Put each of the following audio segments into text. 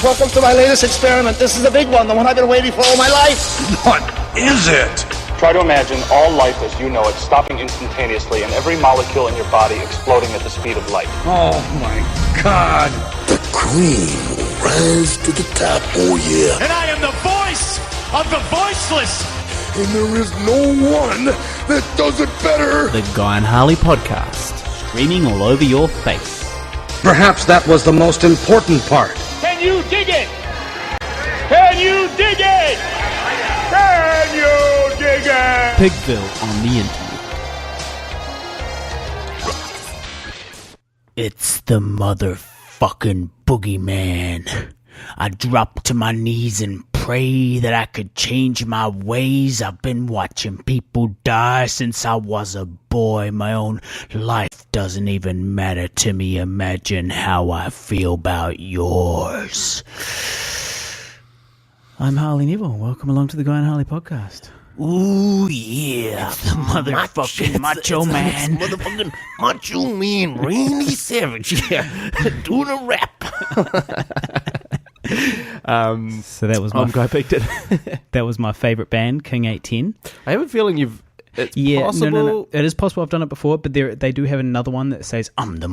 Welcome to my latest experiment. This is the big one, the one I've been waiting for all my life. What is it? Try to imagine all life as you know it stopping instantaneously and every molecule in your body exploding at the speed of light. Oh my God. The cream will rise to the top, oh yeah. And I am the voice of the voiceless. And there is no one that does it better. The Guy and Harley podcast, streaming all over your face. Perhaps that was the most important part. Can you dig it? Can you dig it? Can you dig it? Pigville on the internet. It's the motherfucking boogeyman. I drop to my knees and pray that I could change my ways. I've been watching people die since I was a boy. My own life doesn't even matter to me. Imagine how I feel about yours. I'm Harley Neville. Welcome along to the Guy and Harley podcast. Ooh, yeah. It's the motherfucking macho man. Motherfucking macho man, Randy Savage. Yeah, doing a rap. So that was my Guy picked it. that was my favourite band, King 810. I have a feeling it's possible. No. It is possible I've done it before, but they do have another one that says, it's the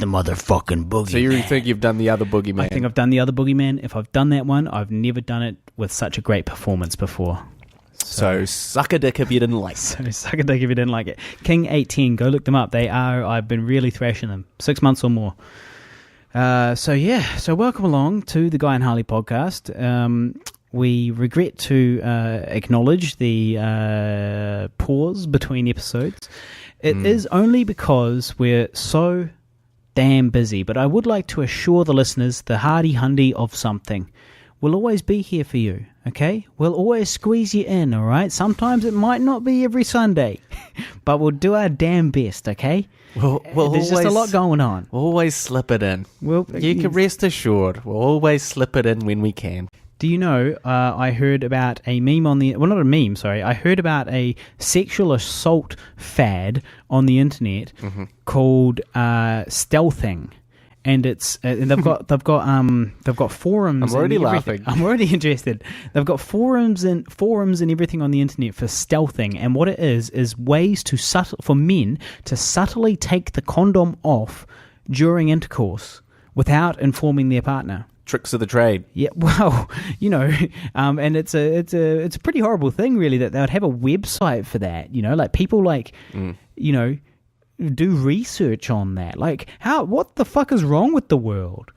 motherfucking boogeyman. So you think you've done the other boogeyman? I think I've done the other boogeyman. If I've done that one, I've never done it with such a great performance before. So suck a dick if you didn't like it. So suck a dick if you didn't like it. King 810, go look them up. I've been really thrashing them. 6 months or more. So welcome along to the Guy and Harley podcast. We regret to acknowledge the pause between episodes. It is only because we're so damn busy, but I would like to assure the listeners the hardy hundy of something. We'll always be here for you, okay? We'll always squeeze you in, all right? Sometimes it might not be every Sunday, but we'll do our damn best, okay? There's just a lot going on. We'll always slip it in. You can rest assured. We'll always slip it in when we can. Do you know, I heard about a meme on the... Well, not a meme, sorry. I heard about a sexual assault fad on the internet called stealthing. And it's and they've got forums. I'm already laughing. I'm already interested. They've got forums and everything on the internet for stealthing, and what it is ways for men to subtly take the condom off during intercourse without informing their partner. Tricks of the trade. Yeah, well, and it's a pretty horrible thing, really, that they would have a website for that. Like people do research on that. Like, what the fuck is wrong with the world?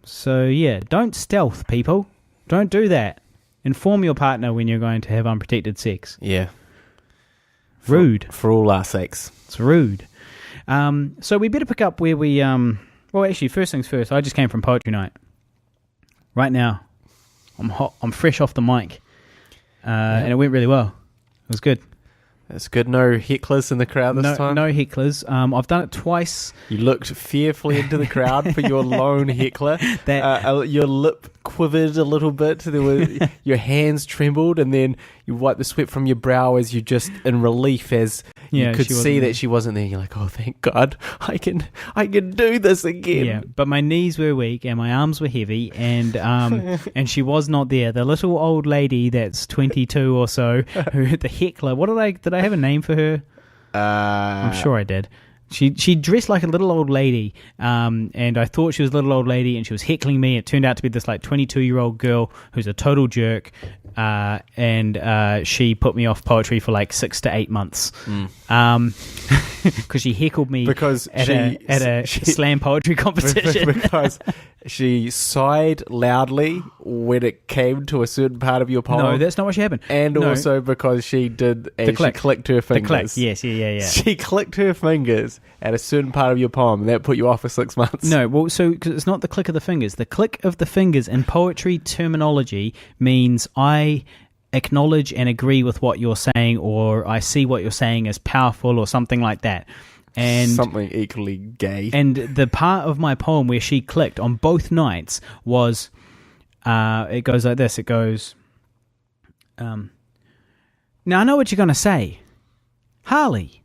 So yeah, don't stealth, people. Don't do that. Inform your partner when you're going to have unprotected sex. Yeah. Rude. For all our sakes. It's rude. So we better pick up where we... Well, actually, first things first, I just came from poetry night. Right now, I'm hot. I'm fresh off the mic. And it went really well. It was good. It's good. No hecklers in the crowd this time? No hecklers. I've done it twice. You looked fearfully into the crowd for your lone heckler. Your lip quivered a little bit. Your hands trembled, and then you wiped the sweat from your brow as you just, in relief, as you could see that she wasn't there. You're like, oh, thank God, I can do this again. Yeah, but my knees were weak and my arms were heavy, and and she was not there. The little old lady that's 22 or so, who the heckler. What did I have a name for her? I'm sure I did. She dressed like a little old lady, and I thought she was a little old lady, and she was heckling me. It turned out to be this 22-year-old girl who's a total jerk, and she put me off poetry for 6 to 8 months, because she heckled me at a slam poetry competition. Because she sighed loudly when it came to a certain part of your poem. No, that's not what happened. And also because she did... She clicked her fingers. The click, yes, yeah. She clicked her fingers at a certain part of your poem, and that put you off for 6 months. No, well, so cause it's not the click of the fingers. The click of the fingers in poetry terminology means I acknowledge and agree with what you're saying, or I see what you're saying as powerful, or something like that. And something equally gay. And the part of my poem where she clicked on both nights was, it goes like this. It goes, now I know what you're going to say. Harley,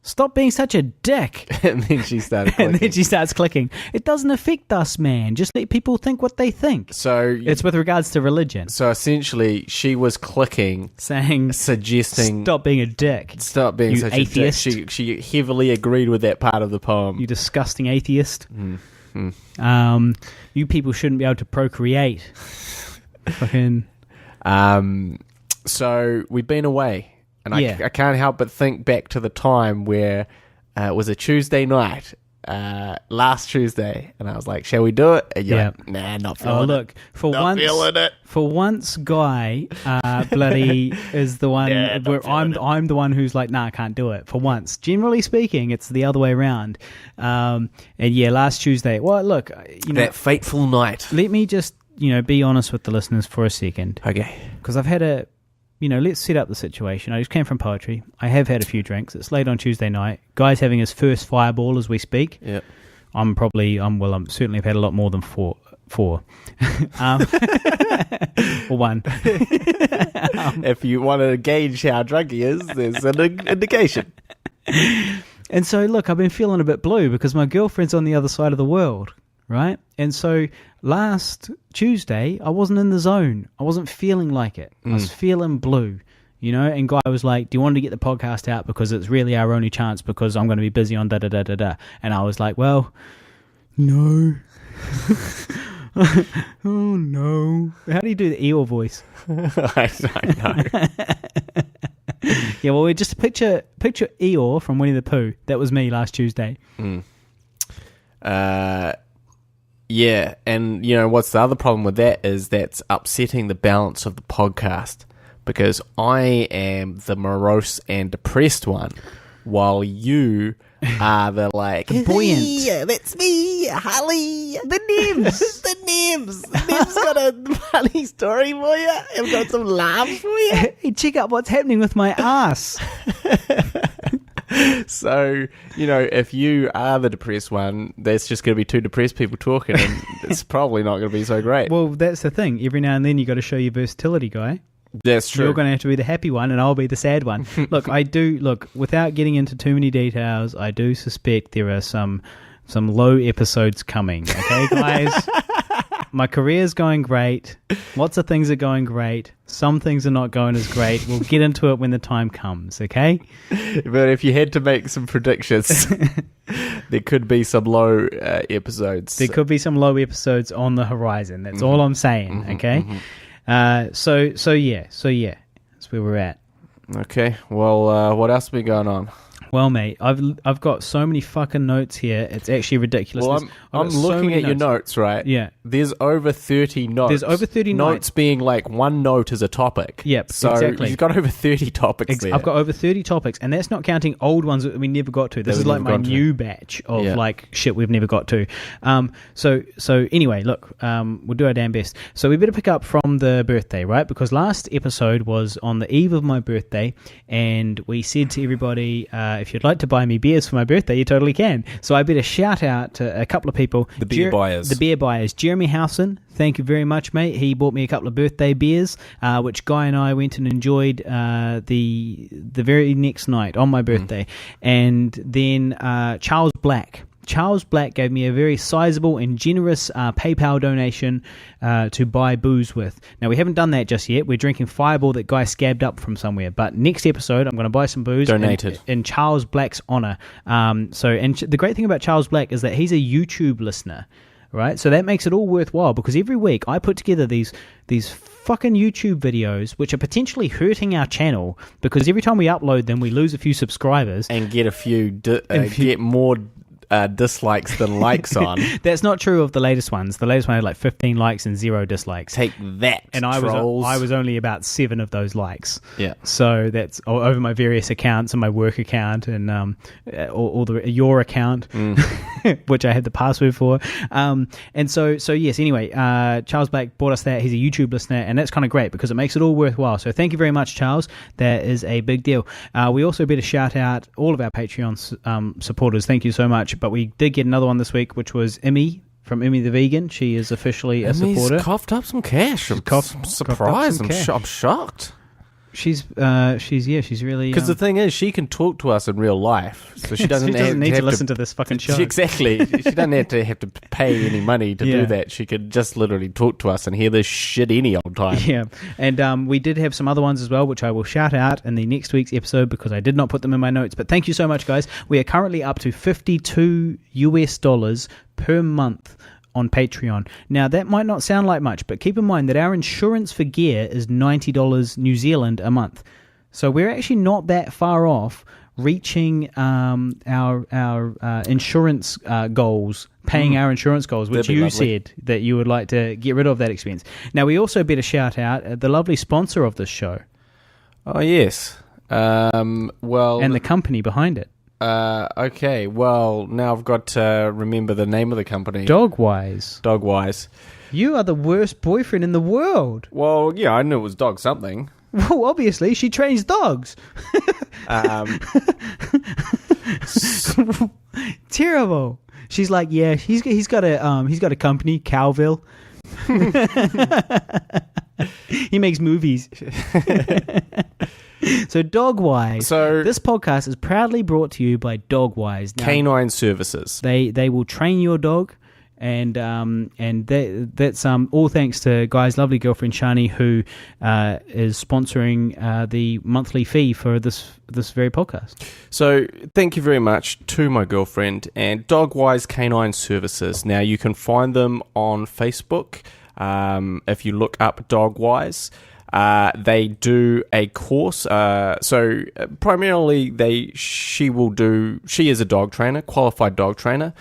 Stop being such a dick. And then she started clicking. And then she starts clicking. It doesn't affect us, man. Just let people think what they think. So it's with regards to religion. So essentially, she was clicking, suggesting, stop being a dick. Stop being you such atheist. a dick. She heavily agreed with that part of the poem. You disgusting atheist. You people shouldn't be able to procreate. Fucking. So we've been away. And I can't help but think back to the time where it was a Tuesday night, last Tuesday, and I was like, shall we do it? And you're like, nah, not feeling it. Oh, look, for once, Guy bloody is the one where I'm the one who's like, nah, I can't do it. For once. Generally speaking, it's the other way around. And yeah, last Tuesday. Well, look, that fateful night. Let me just, be honest with the listeners for a second. Okay. Because I've had let's set up the situation. I just came from poetry. I have had a few drinks. It's late on Tuesday night. Guy's having his first fireball as we speak. Yeah. I'm certainly have had a lot more than four. Or one. If you want to gauge how drunk he is, there's an indication. And so, look, I've been feeling a bit blue because my girlfriend's on the other side of the world, right? And so last Tuesday, I wasn't in the zone. I wasn't feeling like it. I was feeling blue, and Guy was like, do you want to get the podcast out because it's really our only chance because I'm going to be busy on da-da-da-da-da. And I was like, well, no. Oh, no. How do you do the Eeyore voice? I don't know. Yeah, well, just picture Eeyore from Winnie the Pooh. That was me last Tuesday. Yeah, and what's the other problem with that is that's upsetting the balance of the podcast because I am the morose and depressed one while you are the buoyant. Yeah, that's me, Harley. The Nibs. The Nibs. Nibs got a funny story for you. I've got some laughs for you. Hey, check out what's happening with my ass. So, if you are the depressed one, there's just going to be two depressed people talking, and it's probably not going to be so great. Well, that's the thing. Every now and then you got to show your versatility, Guy. That's true. You're going to have to be the happy one, and I'll be the sad one. Look, without getting into too many details, I do suspect there are some low episodes coming. Okay, guys? My career's going great. Lots of things are going great. Some things are not going as great. We'll get into it when the time comes, okay? But if you had to make some predictions, there could be some low episodes. There could be some low episodes on the horizon. That's all I'm saying, okay? So yeah. That's where we're at. Okay. Well, what else has been going on? Well, mate, I've got so many fucking notes here. It's actually ridiculous. Well, I'm looking at your notes, right? Yeah. There's over 30 notes. There's over 30 notes being like one note is a topic. Yep, so exactly. You've got over 30 topics there. I've got over 30 topics, and that's not counting old ones that we never got to. This is like my new batch of shit we've never got to. So anyway, look, we'll do our damn best. So we better pick up from the birthday, right? Because last episode was on the eve of my birthday, and we said to everybody, if you'd like to buy me beers for my birthday, you totally can. So I better shout out to a couple of people. The beer buyers. The beer buyers. Jeremy Howson, thank you very much, mate. He bought me a couple of birthday beers, which Guy and I went and enjoyed the very next night on my birthday. And then Charles Black. Charles Black gave me a very sizable and generous PayPal donation to buy booze with. Now, we haven't done that just yet. We're drinking Fireball that Guy scabbed up from somewhere. But next episode, I'm going to buy some booze. Donated. In Charles Black's honor. The great thing about Charles Black is that he's a YouTube listener, right? So that makes it all worthwhile because every week I put together these fucking YouTube videos which are potentially hurting our channel because every time we upload them, we lose a few subscribers. And get a few... get more... dislikes than likes on. That's not true of the latest ones. The latest one had like 15 likes and 0 dislikes. Take that, and trolls. I was only about 7 of those likes. Yeah. So that's over my various accounts and my work account and your account, which I had the password for. And so yes. Anyway, Charles Black bought us that. He's a YouTube listener, and that's kind of great because it makes it all worthwhile. So thank you very much, Charles. That is a big deal. We also better shout out all of our Patreon supporters. Thank you so much. But we did get another one this week, which was Immi from Immi The Vegan. She is officially a supporter. Coughed up some cash. I'm surprised. I'm shocked. She's really Because the thing is, she can talk to us in real life, so she doesn't, need to listen to this fucking show. Exactly. She doesn't have to pay any money to do that. She could just literally talk to us and hear this shit any old time. Yeah, and we did have some other ones as well, which I will shout out in the next week's episode because I did not put them in my notes. But thank you so much, guys. We are currently up to $52 per month on Patreon. Now, that might not sound like much, but keep in mind that our insurance for gear is $90 New Zealand a month. So we're actually not that far off reaching our insurance goals, paying our insurance goals, which you said that you would like to get rid of that expense. Now, we also better shout out the lovely sponsor of this show. Oh, yes. And the company behind it. Okay, well, now I've got to remember the name of the company. Dogwise. You are the worst boyfriend in the world. Well, yeah, I knew it was dog something. Well, obviously, she trains dogs. Terrible. She's like, yeah, he's got a company, Cowville. He makes movies. So Dogwise. So this podcast is proudly brought to you by Dogwise. Now, Canine Services. They will train your dog, and that's all thanks to Guy's lovely girlfriend Shani, who is sponsoring the monthly fee for this very podcast. So thank you very much to my girlfriend and Dogwise Canine Services. Now you can find them on Facebook if you look up Dogwise. They do a course. So primarily, she is a dog trainer, qualified dog trainer,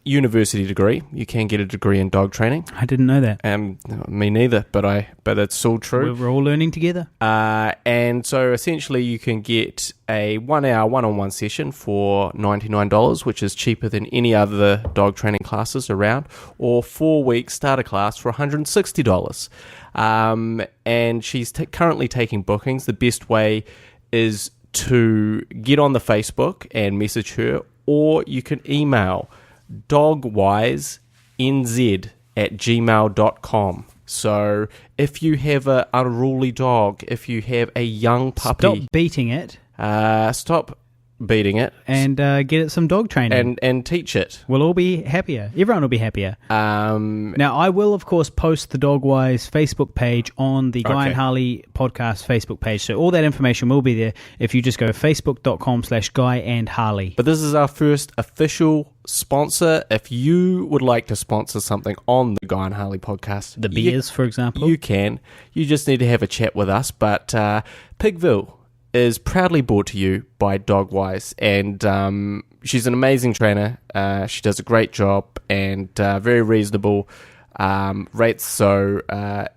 university degree. You can get a degree in dog training. I didn't know that. Me neither, but it's all true. We're all learning together. And so essentially, you can get a 1 hour one-on-one session for $99, which is cheaper than any other dog training classes around, or 4 weeks starter class for $160. And she's currently taking bookings. The best way is to get on the Facebook and message her, or you can email dogwisenz@gmail.com. So if you have an unruly dog, if you have a young puppy, stop beating it. Stop beating it and get it some dog training and teach it. We'll all be happier. Everyone will be happier. Now, I will of course post the Dogwise Facebook page on the Guy and Harley podcast Facebook page, so all that information will be there if you just go facebook.com/Guy and Harley. But this is our first official sponsor. If you would like to sponsor something on the Guy and Harley podcast, the beers, for example, you can. You just need to have a chat with us. But Pigville is proudly brought to you by Dogwise, and she's an amazing trainer. She does a great job and very reasonable rates. So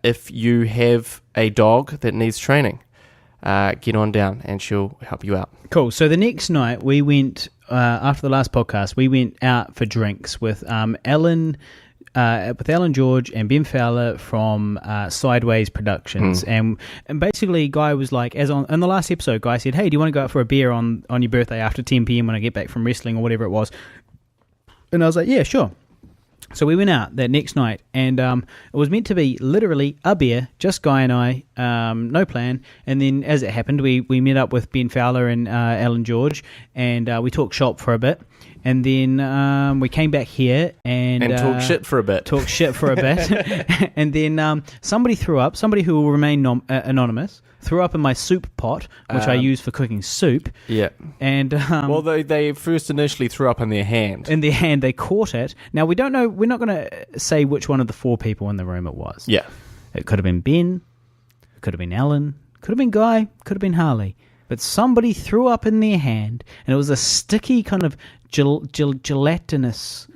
if you have a dog that needs training, get on down and she'll help you out. Cool. So the next night we went, after the last podcast, we went out for drinks with Alan George and Ben Fowler from Sideways Productions, and basically Guy was like, in the last episode, Guy said, hey, do you want to go out for a beer on your birthday after 10 p.m. when I get back from wrestling or whatever it was? And I was like, yeah, sure. So we went out that next night, and it was meant to be literally a beer, just Guy and I, no plan. And then, as it happened, we met up with Ben Fowler and Alan George, and we talked shop for a bit. And then we came back here and talked shit for a bit. And then somebody threw up, somebody who will remain anonymous, threw up in my soup pot, which I use for cooking soup. Yeah. And well, they first initially threw up in their hand. In their hand, they caught it. Now, we don't know, we're not going to say which one of the 4 people in the room it was. Yeah. It could have been Ben, it could have been Alan, could have been Guy, could have been Harley. But somebody threw up in their hand, and it was a sticky kind of gelatinous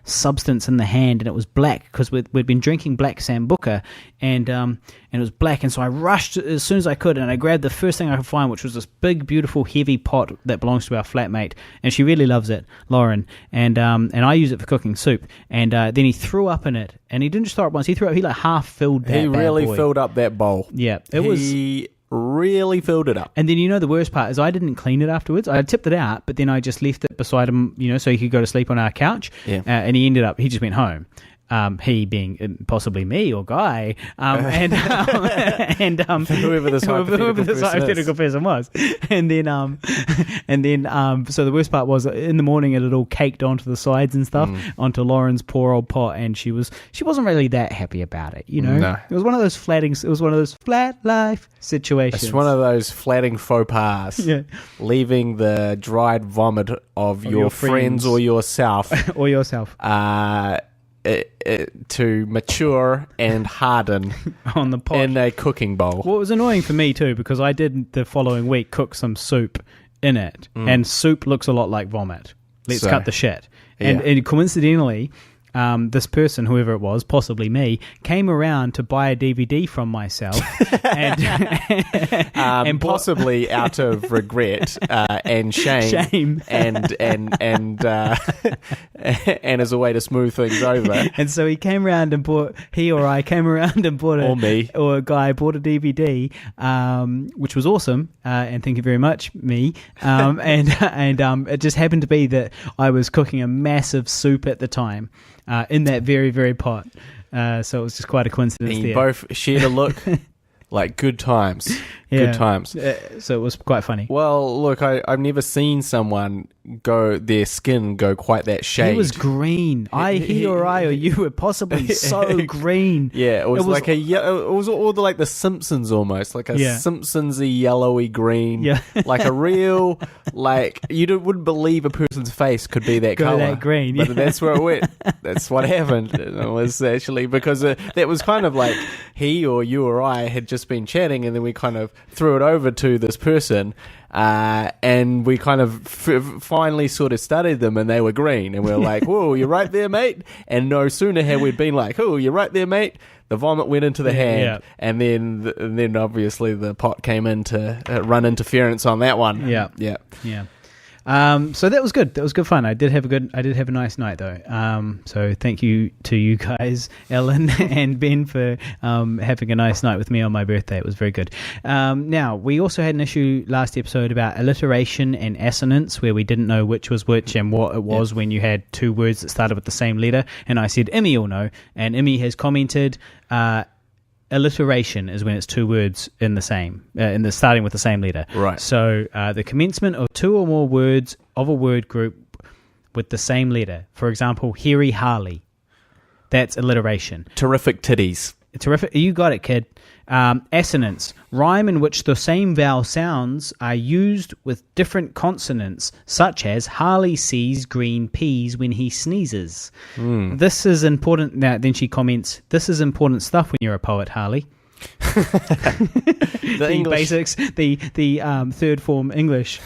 substance in the hand, and it was black because we'd been drinking black Sambuca, and it was black. And so I rushed as soon as I could, and I grabbed the first thing I could find, which was this big, beautiful, heavy pot that belongs to our flatmate, and she really loves it, Lauren, and I use it for cooking soup. And then he threw up in it, and he didn't just throw up once; he like half filled that. He really filled up that bowl. Yeah, He really filled it up. And then, the worst part is I didn't clean it afterwards. I tipped it out, but then I just left it beside him, so he could go to sleep on our couch. Yeah. And he just went home. he being possibly me or Guy, and whoever this hypothetical person was, and then so the worst part was in the morning it had all caked onto the sides and stuff onto Lauren's poor old pot, and she wasn't really that happy about it, No. It was one of those flat life situations. It's one of those flatting faux pas. Yeah. Leaving the dried vomit of your friends or yourself or yourself to mature and harden on the pot in a cooking bowl. Well, it was annoying for me too because I did the following week cook some soup in it, and soup looks a lot like vomit. Let's cut the shit. And coincidentally, this person, whoever it was, possibly me, came around to buy a DVD from myself, and possibly out of regret and shame, and as a way to smooth things over. And so I came around and bought a guy bought a DVD, which was awesome, and thank you very much, me. And it just happened to be that I was cooking a massive soup at the time. In that very, very pot. So it was just quite a coincidence and you there. both shared a look like good times. Yeah. Good times. So it was quite funny. Well, look, I've never seen someone their skin go quite that shade. He was green. He or you were possibly so green. Yeah, it was like it was all like the Simpsons almost, like a Simpsons-y yellowy green. Yeah. Like a real, like, wouldn't believe a person's face could be that color. That green. But that's where it went. That's what happened. It was actually because that was kind of like he or you or I had just been chatting, and then we kind of threw it over to this person, and we kind of finally sort of studied them, and they were green, and we were like, whoa, you're right there, mate. And no sooner had we been like, oh, you're right there, mate, the vomit went into the hand, and then obviously the pot came in to run interference on that one. Yeah. So that was good. That was good fun. I did have a nice night though. So thank you to you guys, Ellen and Ben, for having a nice night with me on my birthday. It was very good. Now we also had an issue last episode about alliteration and assonance, where we didn't know which was which and what it was when you had two words that started with the same letter. And I said Immi will know, and Immi has commented. Alliteration is when it's two words in the same, starting with the same letter. Right. So the commencement of two or more words of a word group with the same letter. For example, Hairy Harley. That's alliteration. Terrific titties. Terrific. You got it, kid. Assonance. Rhyme in which the same vowel sounds are used with different consonants, such as Harley sees green peas when he sneezes. This is important. Now, then she comments, this is important stuff when you're a poet, Harley. The English basics, the third form English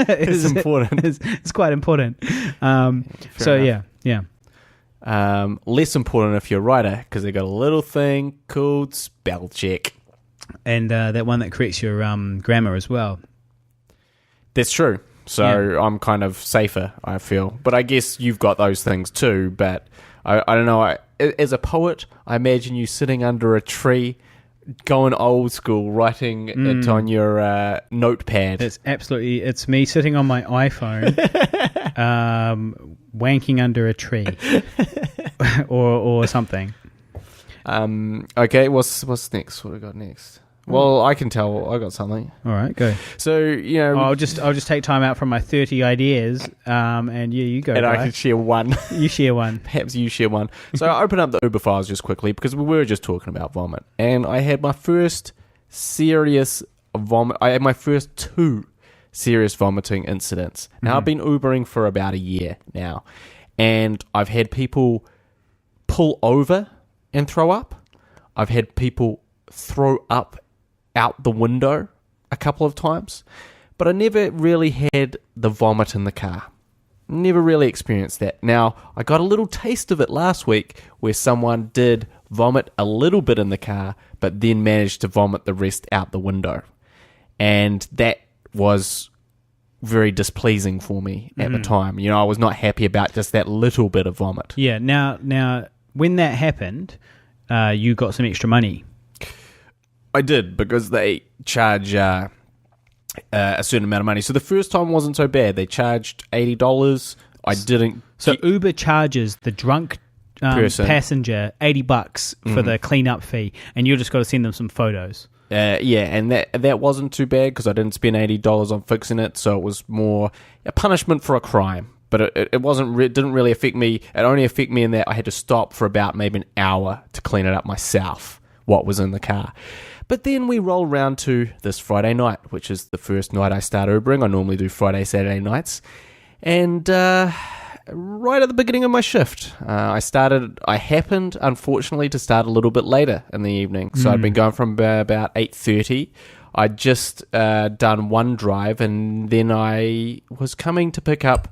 is important. It's quite important. So yeah. Less important if you're a writer, because they got a little thing called spell check, and that one that corrects your grammar as well. That's true. So I'm kind of safer, I feel. But I guess you've got those things too. But I don't know. As a poet, I imagine you sitting under a tree, going old school, writing it on your notepad. It's me sitting on my iPhone, wanking under a tree, or something. Okay, what's next? What have we got next? Well, I can tell. I got something. All right, go. So I'll just take time out from my 30 ideas, and you go. And I can share one. You share one. Perhaps you share one. So I opened up the Uber files just quickly because we were just talking about vomit, and I had my first serious vomit. I had my first 2 serious vomiting incidents. Now I've been Ubering for about a year now, and I've had people pull over and throw up. I've had people throw up out the window a couple of times, but I never really had the vomit in the car. Never really experienced that. Now, I got a little taste of it last week where someone did vomit a little bit in the car, but then managed to vomit the rest out the window. And that was very displeasing for me at the time. I was not happy about just that little bit of vomit. Yeah, now when that happened, you got some extra money. I did, because they charge a certain amount of money. So the first time wasn't so bad. They charged $80. I didn't. So Uber charges the drunk person. passenger $80 for the cleanup fee, and you just got to send them some photos. And that wasn't too bad because I didn't spend $80 on fixing it, so it was more a punishment for a crime. But it didn't really affect me. It only affected me in that I had to stop for about maybe an hour to clean it up myself, what was in the car. But then we roll round to this Friday night, which is the first night I start Ubering. I normally do Friday, Saturday nights. And right at the beginning of my shift, I happened, unfortunately, to start a little bit later in the evening. So I'd been going from about 8:30. I'd just done one drive, and then I was coming to pick up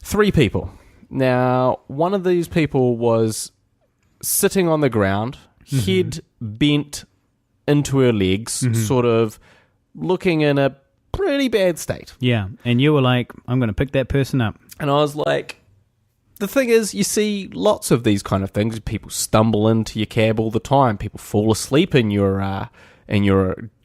3 people. Now, one of these people was sitting on the ground, head bent into her legs, sort of looking in a pretty bad state. Yeah, and you were like, I'm going to pick that person up. And I was like, the thing is, you see lots of these kind of things. People stumble into your cab all the time. People fall asleep in your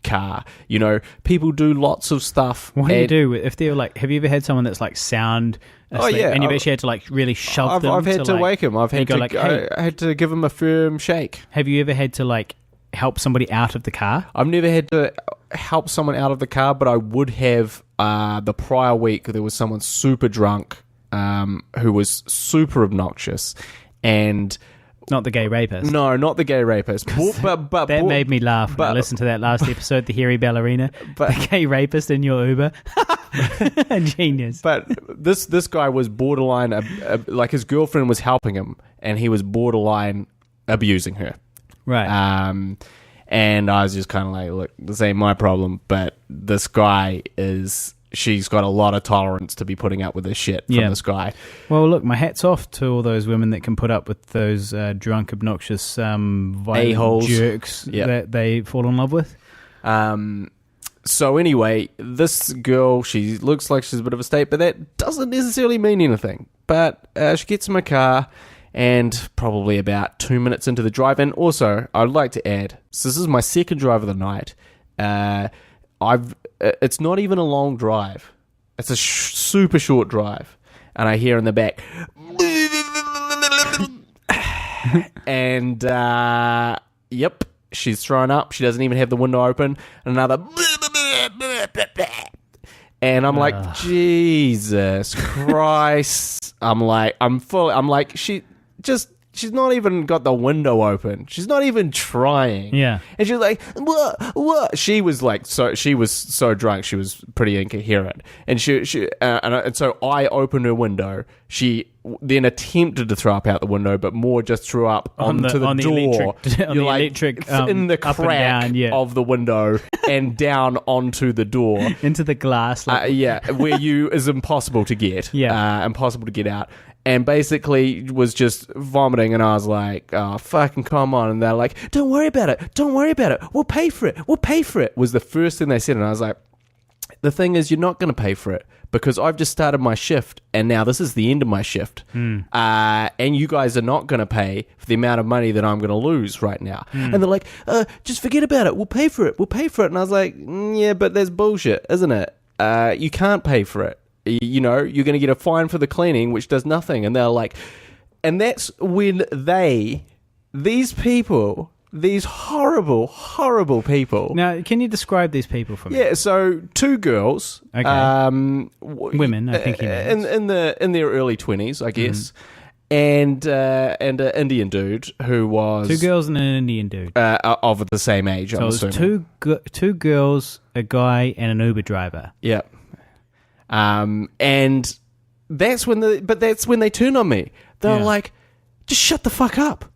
car. You know, people do lots of stuff. What do you do if they're like? Have you ever had someone that's like sound asleep, and you've actually had to like really shove them? I've had to like, wake them. I had to give them a firm shake. Have you ever had to like help somebody out of the car? I've never had to help someone out of the car, but I would have the prior week. There was someone super drunk who was super obnoxious, and not the gay rapist. No, not the gay rapist. But that made me laugh when I listened to that last episode, the hairy ballerina, the gay rapist in your Uber. Genius. But this guy was borderline, like his girlfriend was helping him, and he was borderline abusing her. Right. And I was just kind of like, look, this ain't my problem, but this guy she's got a lot of tolerance to be putting up with this shit from this guy. Well, look, my hat's off to all those women that can put up with those drunk, obnoxious, violent a-holes, jerks that they fall in love with. So anyway, this girl, she looks like she's a bit of a state, but that doesn't necessarily mean anything. But she gets in my car, and probably about 2 minutes into the drive, and also, I'd like to add, so this is my second drive of the night. It's not even a long drive. It's a super short drive. And I hear in the back, and yep, she's thrown up. She doesn't even have the window open. Another, and I'm like, Jesus Christ. She's not even got the window open. She's not even trying. Yeah. And she's like, what? She was so drunk. She was pretty incoherent. And and so I opened her window. She then attempted to throw up out the window, but more just threw up onto the door. Electric, in the crack of the window and down onto the door. Into the glass. Where is impossible to get. Yeah. Impossible to get out. And basically was just vomiting, and I was like, oh, fucking come on. And they're like, don't worry about it. Don't worry about it. We'll pay for it. We'll pay for it, was the first thing they said. And I was like, the thing is, you're not going to pay for it because I've just started my shift, and now this is the end of my shift. And you guys are not going to pay for the amount of money that I'm going to lose right now. And they're like, just forget about it. We'll pay for it. We'll pay for it. And I was like, yeah, but that's bullshit, isn't it? You can't pay for it. You know, you're going to get a fine for the cleaning, which does nothing. And they're like, and that's when these people, these horrible, horrible people. Now, can you describe these people for me? Yeah, so 2 girls. Okay. Women, I think. In their early 20s, I guess. And an Indian dude who was 2 girls and an Indian dude of the same age. So it was 2 girls, a guy, and an Uber driver. Yeah. And that's when they turned on me. They're like, just shut the fuck up.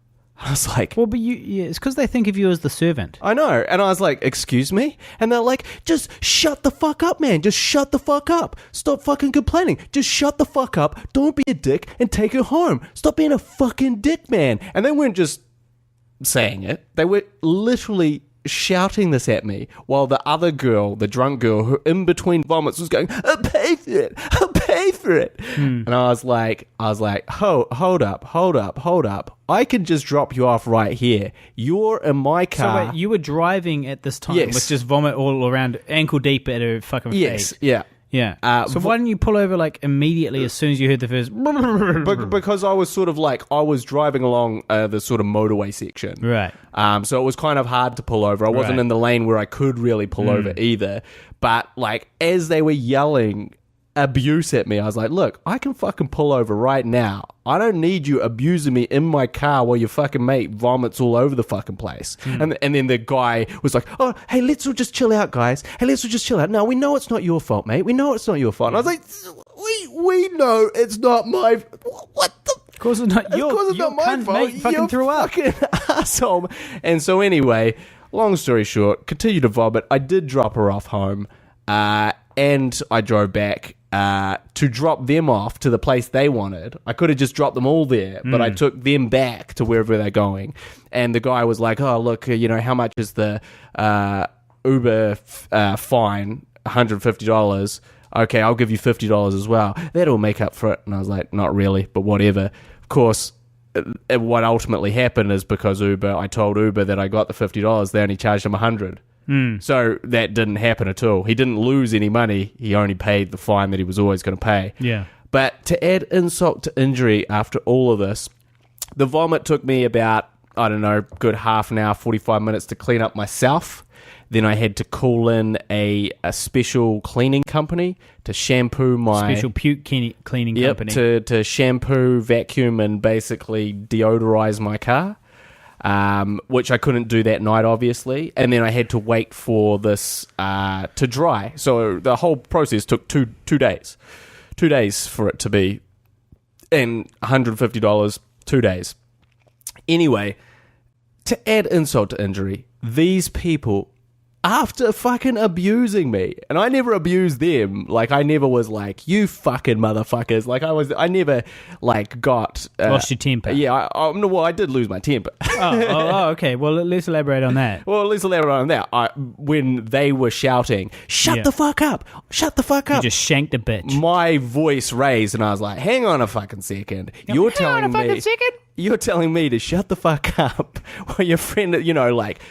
I was like, well, but it's because they think of you as the servant. I know. And I was like, excuse me? And they're like, just shut the fuck up, man. Just shut the fuck up. Stop fucking complaining. Just shut the fuck up. Don't be a dick and take her home. Stop being a fucking dick, man. And they weren't just saying it. They were literally shouting this at me while the other girl, the drunk girl, who in between vomits was going, I'll pay for it. I'll pay for it. And I was like, hold up. I can just drop you off right here. You're in my car. So wait, you were driving at this time Yes. with just vomit all around, ankle deep at her fucking Yes, feet. yeah. Yeah. So why didn't you pull over like immediately as soon as you heard the first? Because I was sort of like, I was driving along the sort of motorway section. Right. So it was kind of hard to pull over. I wasn't in the lane where I could really pull over either. But like, as they were yelling abuse at me, I was like, look, I can fucking pull over right now. I don't need you abusing me in my car while your fucking mate vomits all over the fucking place. And then the guy was like, oh, hey, let's all just chill out, guys. Hey, let's all just chill out. No, we know it's not your fault, mate. We know it's not your fault. And I was like, we know it's not my... What the... Of course it's not your fault. Not my fault. Mate fucking threw up. Fucking asshole. And so anyway, long story short, continued to vomit. I did drop her off home. And I drove back to drop them off to the place they wanted. I could have just dropped them all there, but I took them back to wherever they're going. And the guy was like, oh, look, how much is the Uber fine? $150. Okay, I'll give you $50 as well. That'll make up for it. And I was like, not really, but whatever. Of course, what ultimately happened is because I told Uber that I got the $50, they only charged him $100. So that didn't happen at all. He didn't lose any money. He only paid the fine that he was always going to pay. Yeah. But to add insult to injury after all of this, the vomit took me about, I don't know, good half an hour, 45 minutes to clean up myself. Then I had to call in a special cleaning company to shampoo my... Special puke cleaning company. To shampoo, vacuum, and basically deodorize my car. Which I couldn't do that night, obviously. And then I had to wait for this to dry. So the whole process took two days. 2 days for it to be. And $150, 2 days. Anyway, to add insult to injury, these people... After fucking abusing me, and I never abused them. Like, I never was like, you fucking motherfuckers. Like, I never, like, got... Lost your temper. Yeah, I did lose my temper. Okay. Well, let's elaborate on that. When they were shouting, shut the fuck up. Shut the fuck up. You just shanked a bitch. My voice raised, and I was like, hang on a fucking second. You're telling me to shut the fuck up while your friend,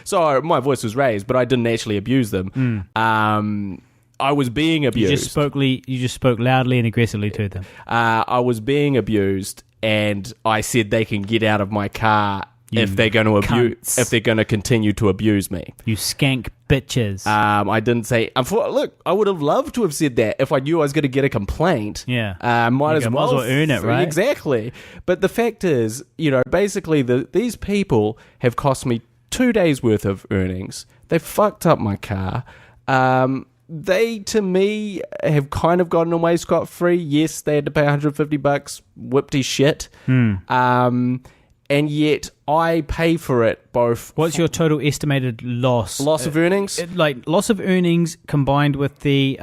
so my voice was raised, but I didn't actually abuse them. I was being abused. You just spoke loudly and aggressively to them. I was being abused, and I said they can get out of my car if they're going to continue to abuse me. You skank bitches. I didn't say. Look, I would have loved to have said that if I knew I was going to get a complaint. Yeah, might as well earn it, right? Exactly. But the fact is, basically, these people have cost me 2 days worth of earnings. They fucked up my car. They, to me, have kind of gotten away scot-free. Yes, they had to pay $150, whipped his shit. And yet I pay for it both. What's your total estimated loss? Loss of earnings? Loss of earnings combined with the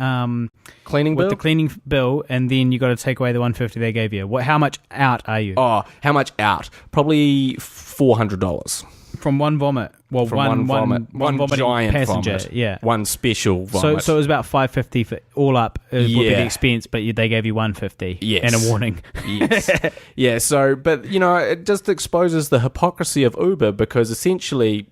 cleaning bill? With the cleaning bill, and then you got to take away the $150 they gave you. How much out are you? Oh, how much out? Probably $400. From one vomit. Well, from one giant passenger. Vomit. Yeah. One special vomit. So it was about $550 for all up. It would be the expense, but they gave you $150. Yes. And a warning. Yes. Yeah. So, but it just exposes the hypocrisy of Uber, because essentially,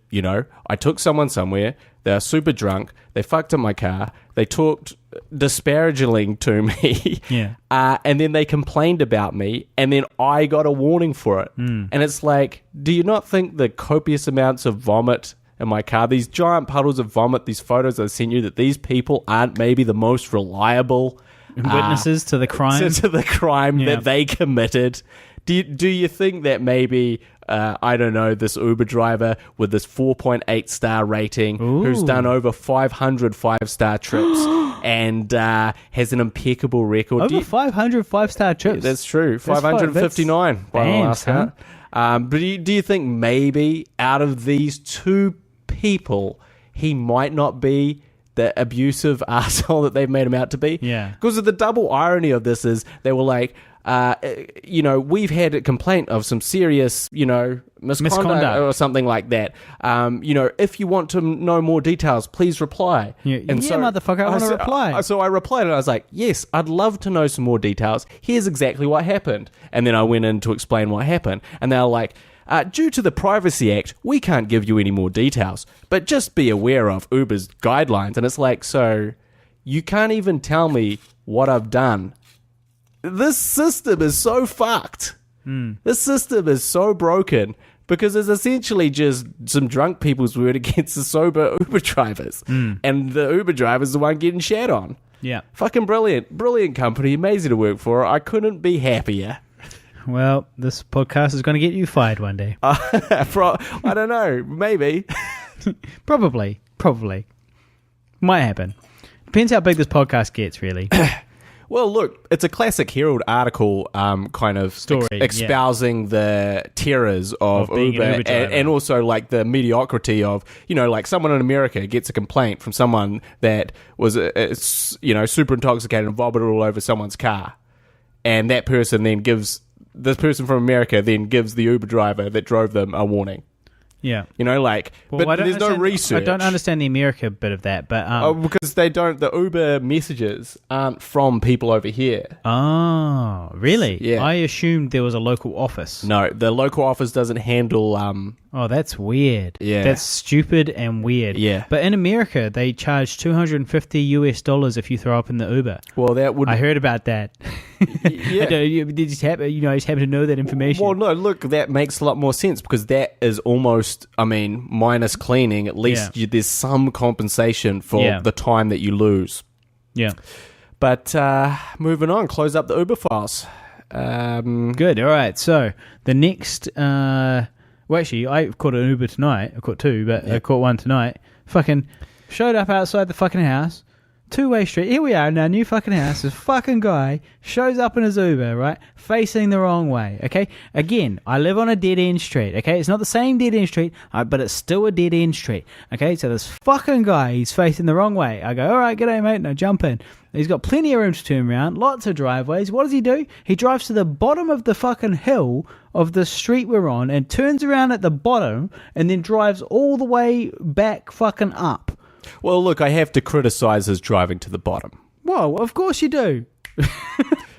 I took someone somewhere. They're super drunk. They fucked up my car. They talked disparagingly to me. Yeah. And then they complained about me, and then I got a warning for it. And it's like, do you not think the copious amounts of vomit in my car, these giant puddles of vomit, these photos I sent you, that these people aren't maybe the most reliable witnesses to the crime? To the crime that they committed? Do you think that maybe... I don't know, this Uber driver with this 4.8 star rating, who's done over 500 5-star trips and has an impeccable record. Over 500 5-star trips? Yeah, that's true. 559 by the last count. But do you think maybe out of these two people, he might not be the abusive asshole that they've made him out to be? Yeah. Because of the double irony of this is they were like... we've had a complaint of some serious, misconduct or something like that. If you want to know more details, please reply. Yeah, motherfucker, I want to reply. So I replied, and I was like, yes, I'd love to know some more details. Here's exactly what happened. And then I went in to explain what happened. And they were like, due to the Privacy Act, we can't give you any more details. But just be aware of Uber's guidelines. And it's like, so you can't even tell me what I've done. This system is so fucked. This system is so broken because it's essentially just some drunk people's word against the sober Uber drivers. And the Uber driver's the one getting shat on. Yeah. Fucking brilliant. Brilliant company. Amazing to work for. I couldn't be happier. Well, this podcast is going to get you fired one day. I don't know. Maybe. Probably. Might happen. Depends how big this podcast gets, really. Well, look, it's a classic Herald article kind of story, espousing the terrors of being an Uber, Uber driver. and also like the mediocrity of, like someone in America gets a complaint from someone that was, super intoxicated and vomited all over someone's car. And that person then this person from America then gives the Uber driver that drove them a warning. Yeah. But there's no research. I don't understand the America bit of that, but... because the Uber messages aren't from people over here. Oh, really? Yeah. I assumed there was a local office. No, the local office doesn't handle... Oh, that's weird. Yeah. That's stupid and weird. Yeah. But in America, they charge $250 if you throw up in the Uber. Well, that would... I heard about that. Yeah. I just happen to know that information. Well, no, look, that makes a lot more sense because that is almost, minus cleaning, at least there's some compensation for the time that you lose. Yeah. But moving on, close up the Uber files. Good. All right. So the next... well, actually, I caught an Uber tonight. I caught two, but I caught one tonight. Fucking showed up outside the fucking house. Two-way street. Here we are in our new fucking house. This fucking guy shows up in his Uber, right? Facing the wrong way, okay? Again, I live on a dead-end street, okay? It's not the same dead-end street, but it's still a dead-end street, okay? So this fucking guy, he's facing the wrong way. I go, all right, g'day, mate. Now jump in. He's got plenty of room to turn around, lots of driveways. What does he do? He drives to the bottom of the fucking hill of the street we're on and turns around at the bottom and then drives all the way back fucking up. Well, look, I have to criticize his driving to the bottom. Whoa, of course you do.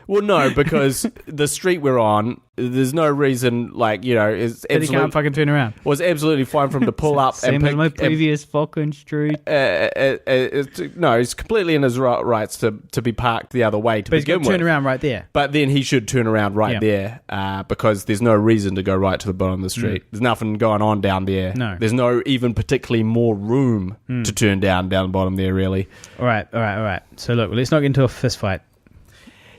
Well, no, because the street we're on, there's no reason, is But he can't fucking turn around. was absolutely fine for him to pull up Same and as pick, my previous fucking street. no, he's completely in his rights to be parked the other way to But he's got begin to turn with. around right there. But then he should turn around right there because there's no reason to go right to the bottom of the street. There's nothing going on down there. No. There's no even particularly more room to turn down the bottom there, really. All right. So look, let's not get into a fist fight.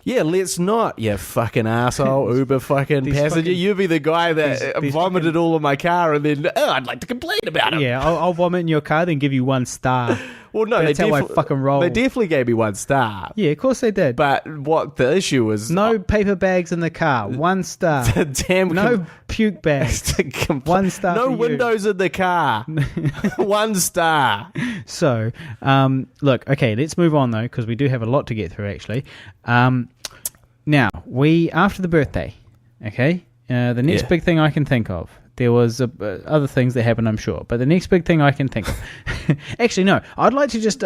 Yeah, let's not, you fucking asshole, Uber fucking passenger. You be the guy that these vomited all in my car and then, I'd like to complain about it. Yeah, I'll vomit in your car, then give you 1 star. Well, no, That's how I fucking roll. They definitely gave me 1 star. Yeah, of course they did. But what the issue was... No paper bags in the car. 1 star. Damn No puke bags. 1 star. No for you. windows in the car. 1 star. So, look, okay, let's move on though, because we do have a lot to get through actually. Now, after the birthday, okay, the next big thing I can think of, there was other things that happened, I'm sure, but the next big thing I can think of, actually, no, I'd like to just...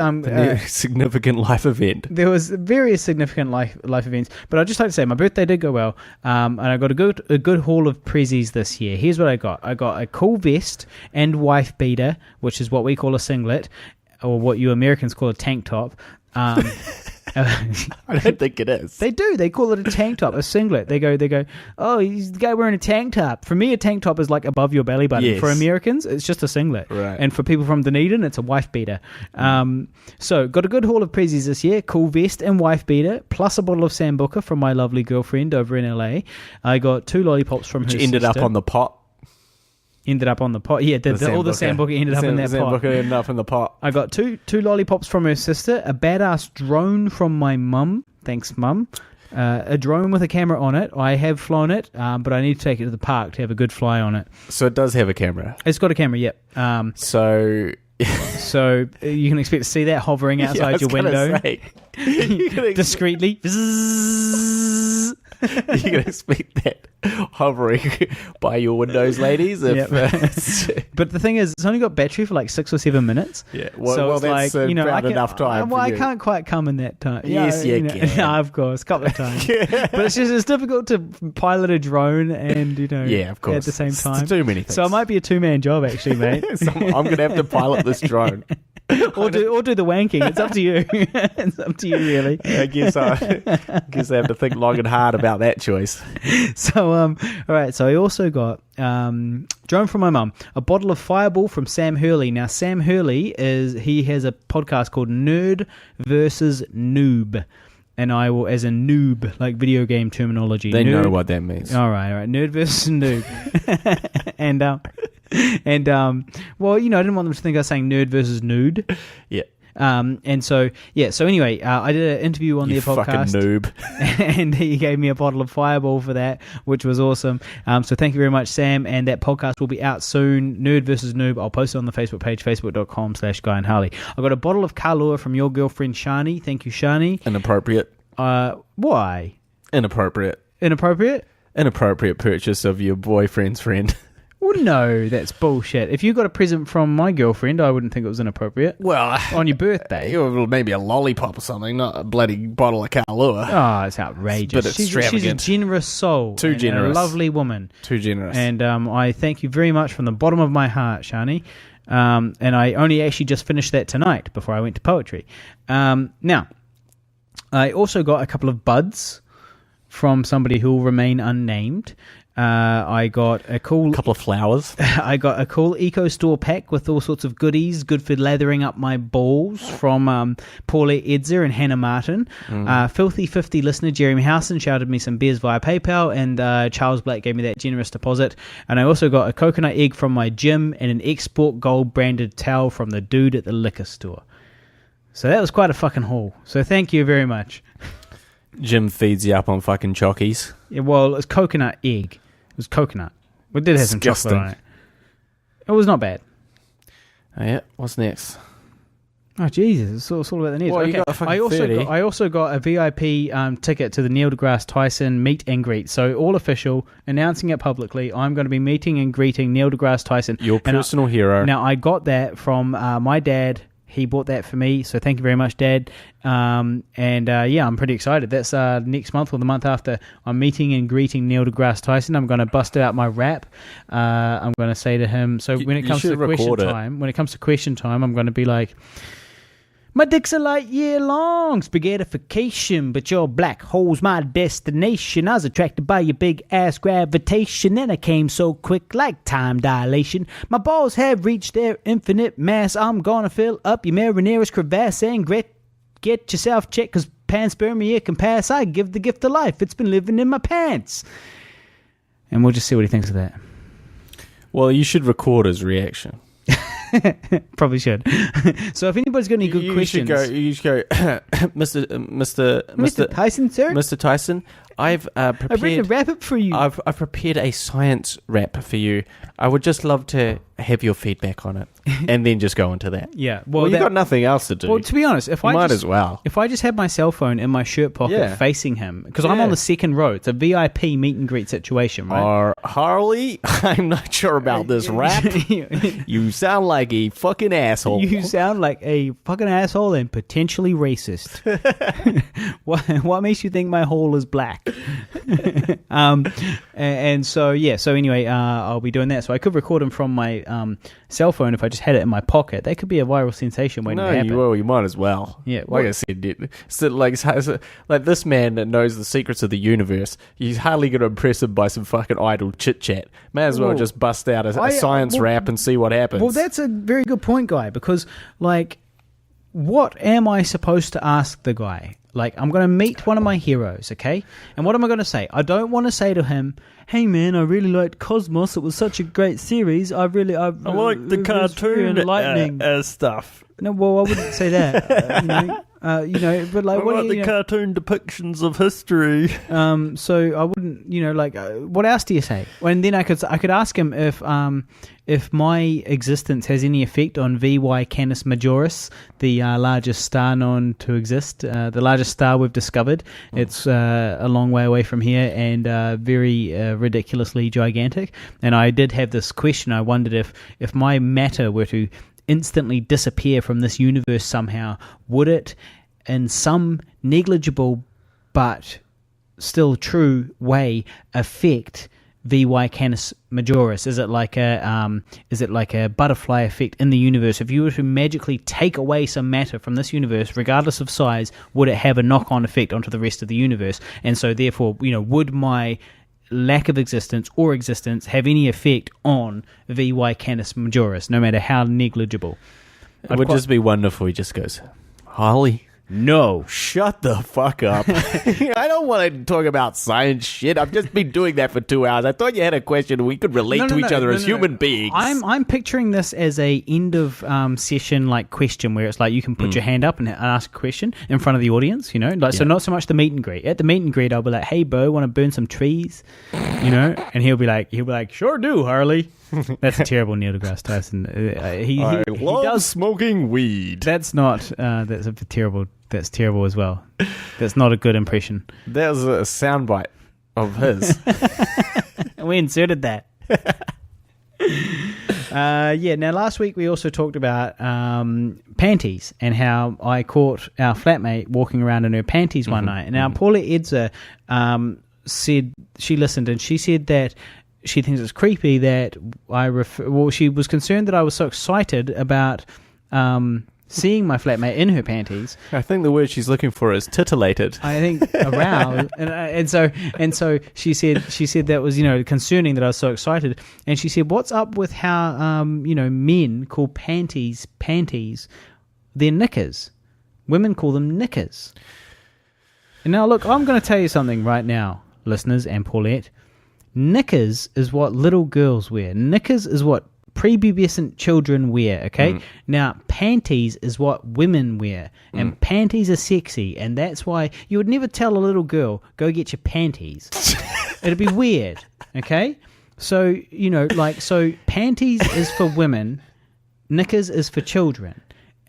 significant life event. There was various significant life events, but I'd just like to say my birthday did go well, and I got a good haul of prezzies this year. Here's what I got. I got a cool vest and wife beater, which is what we call a singlet, or what you Americans call a tank top. I don't think it is. They do. They call it a tank top, a singlet. They go, oh, he's the guy wearing a tank top. For me, a tank top is like above your belly button. Yes. For Americans, it's just a singlet. Right. And for people from Dunedin, it's a wife beater. So, got a good haul of prezzies this year. Cool vest and wife beater, plus a bottle of Sambuca from my lovely girlfriend over in LA. I got 2 lollipops from her sister. Ended up on the pot. Ended up on the pot. Yeah, all the Sambuca ended up in that pot. Sambuca ended up in the pot. I got two lollipops from her sister, a badass drone from my mum. Thanks, mum. A drone with a camera on it. I have flown it, but I need to take it to the park to have a good fly on it. So it does have a camera? It's got a camera, yep. So you can expect to see that hovering outside your window. Discreetly. You can expect that hovering by your windows, ladies. But the thing is, it's only got battery for like 6 or 7 minutes. Yeah, well, so it's that's like, about enough time. Well, I can't quite come in that time. Yes, you can. Yeah, of course, a couple of times. But it's difficult to pilot a drone and yeah, of course, at the same time. It's too many things. So it might be a 2-man job, actually, mate. So I'm going to have to pilot this drone. or do the wanking. It's up to you. It's up to you, really. I guess I have to think long and hard about that choice. So, all right. So I also got drone from my mum, a bottle of Fireball from Sam Hurley. Now, Sam Hurley he has a podcast called Nude versus Noob. And I will, as a noob, like video game terminology. They know what that means. All right. Nerd versus noob. Well, I didn't want them to think I was saying nerd versus nude. Yeah. So anyway, I did an interview on You their podcast. fucking noob. And he gave me a bottle of Fireball for that, which was awesome. So thank you very much, Sam. And that podcast will be out soon. Nerd versus Noob. I'll post it on the Facebook page, facebook.com/Guy and Harley. I got a bottle of Kahlua from your girlfriend, Shani. Thank you, Shani. Inappropriate. Why? Inappropriate. Inappropriate? Inappropriate purchase of your boyfriend's friend. Well, no, that's bullshit. If you got a present from my girlfriend, I wouldn't think it was inappropriate. Well, on your birthday. Maybe a lollipop or something, not a bloody bottle of Kahlua. Oh, it's outrageous. But She's a generous soul. Too generous. A lovely woman. Too generous. And I thank you very much from the bottom of my heart, Shani. And I only actually just finished that tonight before I went to poetry. Now, I also got a couple of buds from somebody who will remain unnamed. I got a cool couple of flowers. I got a cool eco store pack with all sorts of goodies, good for lathering up my balls, from Paulette Edzer and Hannah Martin. Filthy 50 listener Jeremy Housen shouted me some beers via PayPal, and Charles Blake gave me that generous deposit. And I also got a coconut egg from my gym and an Export Gold branded towel from the dude at the liquor store. So that was quite a fucking haul. So thank you very much. Jim feeds you up on fucking chockies. Yeah, well, it's coconut egg. It was coconut. It did have some chocolate on it. It was not bad. Oh, yeah. What's next? Oh, Jesus. It's all about the news. Well, okay. you got a fucking I also got a VIP ticket to the Neil deGrasse Tyson meet and greet. So all official, announcing it publicly. I'm going to be meeting and greeting Neil deGrasse Tyson. Your personal hero. Now, I got that from my dad. He bought that for me, so thank you very much, Dad. I'm pretty excited. That's next month or the month after. I'm meeting and greeting Neil deGrasse Tyson. I'm going to bust out my rap. I'm going to say to him. So when it comes to question time, I'm going to be like, my dick's a light year long, spaghettification, but your black hole's my destination. I was attracted by your big ass gravitation, and I came so quick like time dilation. My balls have reached their infinite mass. I'm gonna fill up your Marineris crevasse and get yourself checked, cause panspermia can pass. I give the gift of life. It's been living in my pants. And we'll just see what he thinks of that. Well, you should record his reaction. Probably should. So if anybody's got any good questions, you should go, Mr. Tyson, sir. Mr. Tyson, I've prepared. I've written a wrap up for you. I've prepared a science rap for you. I would just love to have your feedback on it, and then just go into that. Yeah. Well, you got nothing else to do. Well, to be honest, if I just had my cell phone in my shirt pocket facing him, because I'm on the second row, it's a VIP meet and greet situation, right? Harley, I'm not sure about this rap. You sound like a fucking asshole. You sound like a fucking asshole and potentially racist. What makes you think my hole is black? So anyway, I'll be doing that. So I could record them from my cell phone if I just had it in my pocket. That could be a viral sensation waiting to happen. You might as well. Yeah, like I said, like this man that knows the secrets of the universe, he's hardly going to impress him by some fucking idle chit chat. May as well just bust out a science rap and see what happens. Well, that's a very good point, Guy, because like, what am I supposed to ask the guy? Like, I'm going to meet one of my heroes, okay? And what am I going to say? I don't want to say to him, hey, man, I really liked Cosmos. It was such a great series. I like the cartoon enlightening stuff. No, well, I wouldn't say that. But like, I like the cartoon depictions of history. So I wouldn't, what else do you say? And then I could ask him if my existence has any effect on VY Canis Majoris, the largest star known to exist, the largest star we've discovered. It's a long way away from here and very ridiculously gigantic. And I did have this question. I wondered if my matter were to instantly disappear from this universe somehow, would it, in some negligible but still true way, affect VY Canis Majoris? Is it like a butterfly effect in the universe? If you were to magically take away some matter from this universe, regardless of size, would it have a knock-on effect onto the rest of the universe? And so, therefore, would my lack of existence or existence have any effect on VY Canis Majoris, no matter how negligible? It would just be wonderful. He just goes, Harley. No. Shut the fuck up. I don't want to talk about science shit. I've just been doing that for 2 hours. I thought you had a question and we could relate to each other as human beings. I'm picturing this as a end of session question where it's like you can put your hand up and ask a question in front of the audience, So not so much the meet and greet. At the meet and greet, I'll be like, hey, Bo, want to burn some trees? And he'll be like, sure do, Harley. That's a terrible Neil deGrasse Tyson. He does smoking weed. That's not. That's terrible as well. That's not a good impression. That was a soundbite of his. We inserted that. Now last week we also talked about panties and how I caught our flatmate walking around in her panties one night. And now Paula Edzer said she listened and she said that she thinks it's creepy that she was concerned that I was so excited about seeing my flatmate in her panties. I think the word she's looking for is titillated. I think aroused, and so she said that was concerning that I was so excited. And she said, "What's up with how men call panties? They're knickers. Women call them knickers." And now look, I'm going to tell you something right now, listeners and Paulette. Knickers is what little girls wear. Knickers is what prepubescent children wear, okay? Now, panties is what women wear, and panties are sexy, and that's why you would never tell a little girl, go get your panties. It'd be weird, okay? So, so panties is for women, knickers is for children.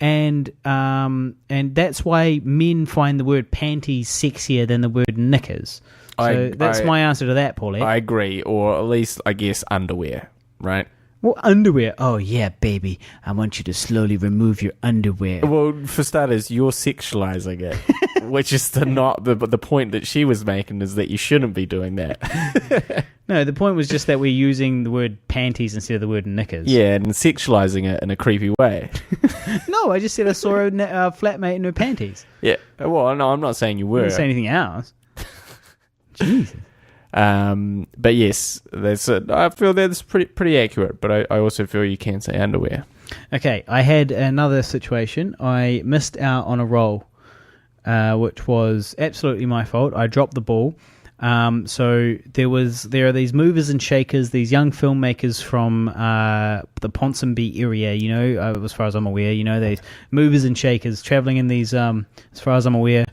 And that's why men find the word panties sexier than the word knickers. So that's my answer to that, Paulie. I agree, or at least, I guess, underwear, right? Well, underwear. Oh, yeah, baby. I want you to slowly remove your underwear. Well, for starters, you're sexualizing it, which is the point that she was making is that you shouldn't be doing that. No, the point was just that we're using the word panties instead of the word knickers. Yeah, and sexualizing it in a creepy way. No, I just said I saw a flatmate in her panties. Yeah, well, no, I'm not saying you were. I didn't say anything else. Jesus. But yes, I feel that's pretty accurate, but I also feel you can say underwear. Okay, I had another situation. I missed out on a role, which was absolutely my fault. I dropped the ball. So there are these movers and shakers, these young filmmakers from the Ponsonby area, as far as I'm aware, these movers and shakers traveling in these, as far as I'm aware,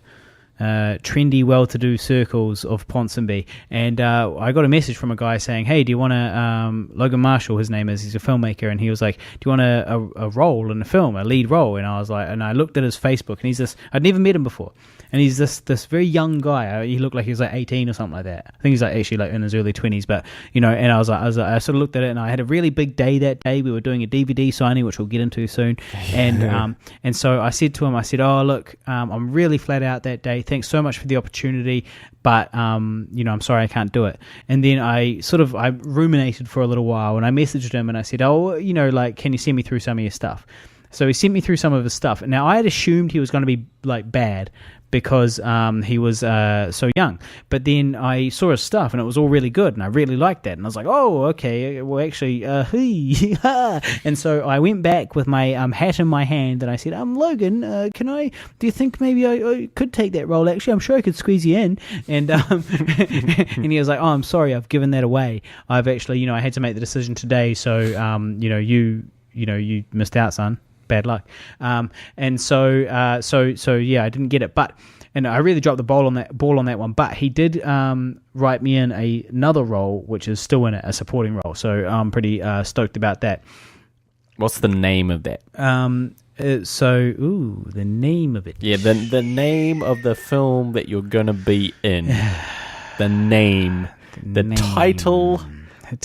trendy, well-to-do circles of Ponsonby, and I got a message from a guy saying, "Hey, do you want to?" Logan Marshall, his name is. He's a filmmaker, and he was like, "Do you want a role in a film, a lead role?" And I was like, and I looked at his Facebook, and he's this. I'd never met him before, and he's this very young guy. He looked like he was like 18 or something like that. I think he's actually in his early 20s, but and I sort of looked at it, and I had a really big day that day. We were doing a DVD signing, which we'll get into soon, and so I said to him, "Oh, look, I'm really flat out that day. Thanks so much for the opportunity, but I'm sorry I can't do it." And then I ruminated for a little while, and I messaged him and I said, "Oh, can you send me through some of your stuff?" So he sent me through some of his stuff. Now I had assumed he was going to be bad because he was so young, but then I saw his stuff and it was all really good, and I really liked that, and I was like, "Oh, okay, well actually, and so I went back with my hat in my hand and I said, "Logan, do you think maybe I could take that role? Actually, I'm sure I could squeeze you in." And and he was like, "Oh, I'm sorry, I've given that away. I've actually, I had to make the decision today, so you missed out, son. Bad luck." And so yeah, I didn't get it, and I really dropped the ball on that one. But he did write me in another role, which is still in it, a supporting role. So I'm pretty stoked about that. What's the name of that? The name of it. Yeah, the name of the film that you're gonna be in. The name. The title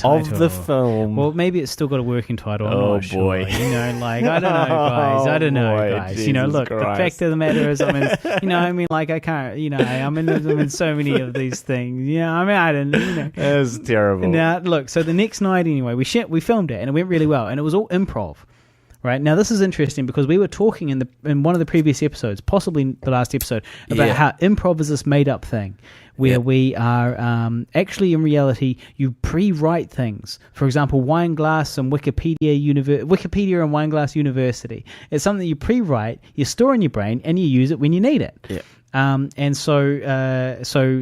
of the film. Well, maybe it's still got a working title. I'm Oh, not sure. boy. You know, like, I don't know, guys. I don't know, boy, guys. You know, Jesus look, the Christ. fact of the matter is, like, I can't, I'm in so many of these things. I don't, That was terrible. Now, look, so the next night, anyway, we filmed it, and it went really well, and it was all improv. Right now, this is interesting because we were talking in one of the previous episodes, possibly the last episode, about how improv is this made-up thing, where we are actually in reality you pre-write things. For example, Wineglass and Wikipedia and Wineglass University. It's something you pre-write, you store in your brain, and you use it when you need it. Yeah. And so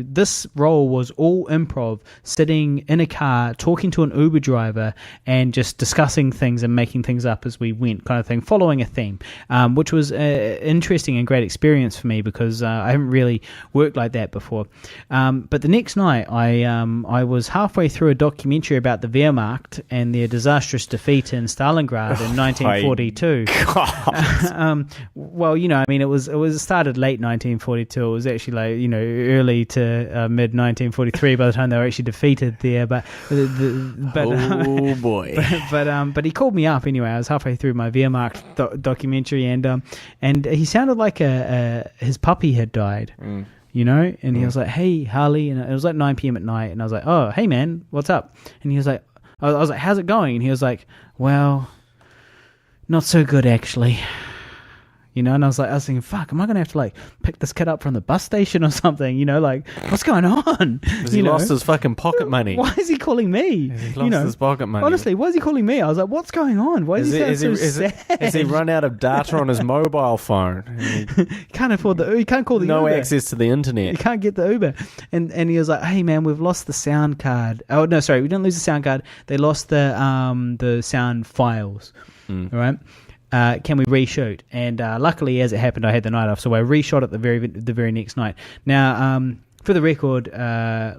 this role was all improv, sitting in a car, talking to an Uber driver, and just discussing things and making things up as we went, kind of thing, following a theme, which was interesting and great experience for me because I haven't really worked like that before. But the next night, I was halfway through a documentary about the Wehrmacht and their disastrous defeat in Stalingrad in 1942. Well, it was started late 1942. It was actually early to mid 1943 by the time they were actually defeated there. But oh boy! But he called me up anyway. I was halfway through my Wehrmacht documentary, and he sounded like his puppy had died. And he was like, "Hey, Harley," and it was like 9 p.m. at night, and I was like, "Oh, hey man, what's up?" And he was like, I was like, "How's it going?" And he was like, "Well, not so good actually." And I was thinking, fuck, am I going to have to pick this kid up from the bus station or something? What's going on? He lost his fucking pocket money. Why is he calling me? He lost his pocket money. Honestly, why is he calling me? I was like, what's going on? Why does he sound so sad? Has he run out of data on his mobile phone? Can't afford he can't call the no Uber. access to the internet. You can't get the Uber. And he was like, hey man, we've lost the sound card. Oh no, sorry, we didn't lose the sound card. They lost the sound files. All right. Can we reshoot? And luckily, as it happened, I had the night off, so I reshot it the very next night. Now, for the record,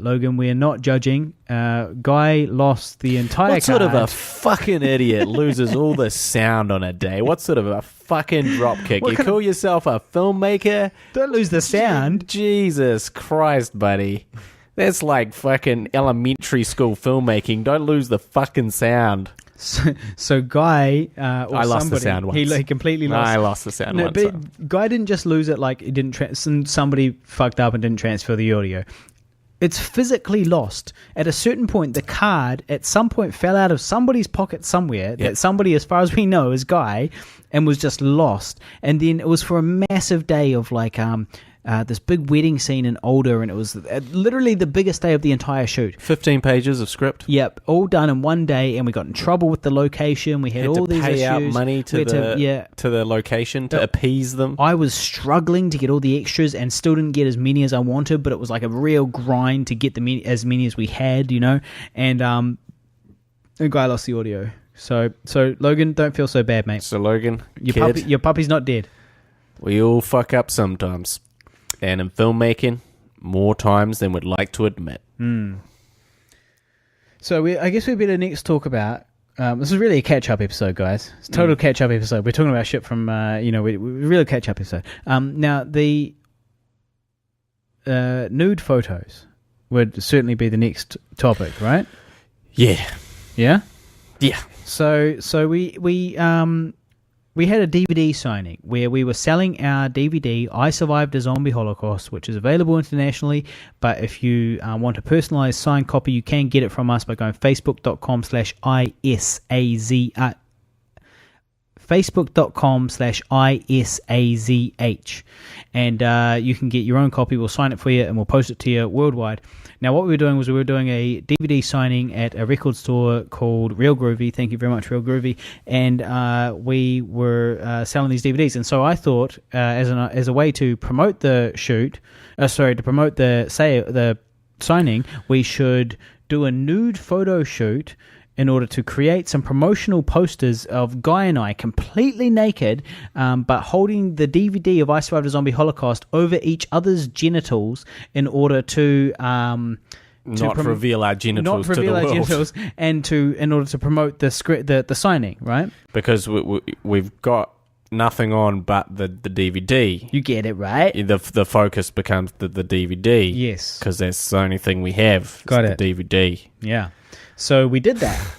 Logan, we're not judging. Guy lost the entire What sort of card. a fucking idiot loses all the sound on a day? What sort of a fucking dropkick? You call yourself a filmmaker? Don't lose the sound. Jesus Christ, buddy. That's like fucking elementary school filmmaking. Don't lose the fucking sound. So Guy, or I lost the sound once. He completely lost. I lost the sound once. But Guy didn't just lose it like it didn't. Somebody fucked up and didn't transfer the audio. It's physically lost. At a certain point, the card at some point fell out of somebody's pocket somewhere. That somebody, as far as we know, is Guy, and was just lost. And then it was for a massive day of this big wedding scene in Older, and it was literally the biggest day of the entire shoot. 15 pages of script. Yep, all done in one day, and we got in trouble with the location. We had all these issues. Had to pay out money to the location to appease them. I was struggling to get all the extras and still didn't get as many as I wanted, but it was like a real grind to get as many as we had, and the guy lost the audio. So Logan, don't feel so bad, mate. So Logan, your puppy's not dead. We all fuck up sometimes. And in filmmaking, more times than we'd like to admit. So I guess we better next talk about... this is really a catch-up episode, guys. It's a total catch-up episode. We're talking about shit from, we really catch-up episode. Now, the nude photos would certainly be the next topic, right? Yeah. Yeah? Yeah. So we had a DVD signing where we were selling our DVD, I Survived a Zombie Holocaust, which is available internationally, but if you want a personalized signed copy, you can get it from us by going facebook.com/ISAZH. Facebook.com/ISAZH. And you can get your own copy. We'll sign it for you and we'll post it to you worldwide. Now, what we were doing was we were doing a DVD signing at a record store called Real Groovy. Thank you very much, Real Groovy. And we were selling these DVDs. And so I thought, as a way to promote the the signing, we should do a nude photo shoot in order to create some promotional posters of Guy and I completely naked, but holding the DVD of I Survived a Zombie Holocaust over each other's genitals in order to reveal our genitals to the world. And in order to promote the signing, right? Because we've got nothing on but the DVD. You get it, right? The focus becomes the DVD. Yes. Because that's the only thing we have. Got it. The DVD. Yeah. So we did that.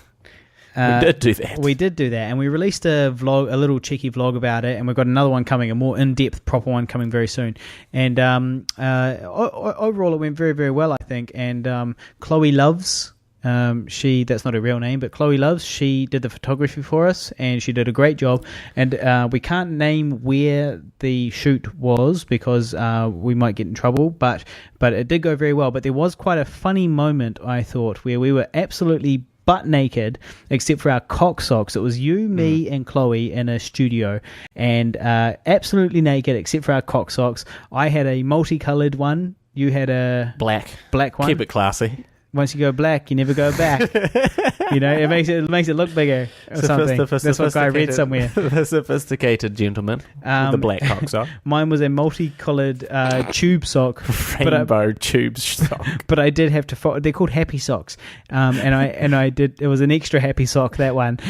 We did do that. We did do that, and we released a little cheeky vlog about it, and we've got another one coming, a more in-depth, proper one coming very soon. And overall, it went very, very well, I think. And Chloe Loves, that's not her real name, but Chloe Loves, she did the photography for us, and she did a great job. And we can't name where the shoot was because we might get in trouble, but it did go very well. But there was quite a funny moment, I thought, where we were absolutely butt naked except for our cock socks. It was you, me, and Chloe in a studio, and absolutely naked except for our cock socks. I had a multicolored one. You had a black one. Keep it classy. Once you go black, you never go back. It makes it look bigger or something. That's what I read somewhere. The sophisticated gentleman with the black cock sock. Mine was a multicolored tube sock, rainbow tube sock. But I did have to. They're called happy socks, and I did. It was an extra happy sock, that one,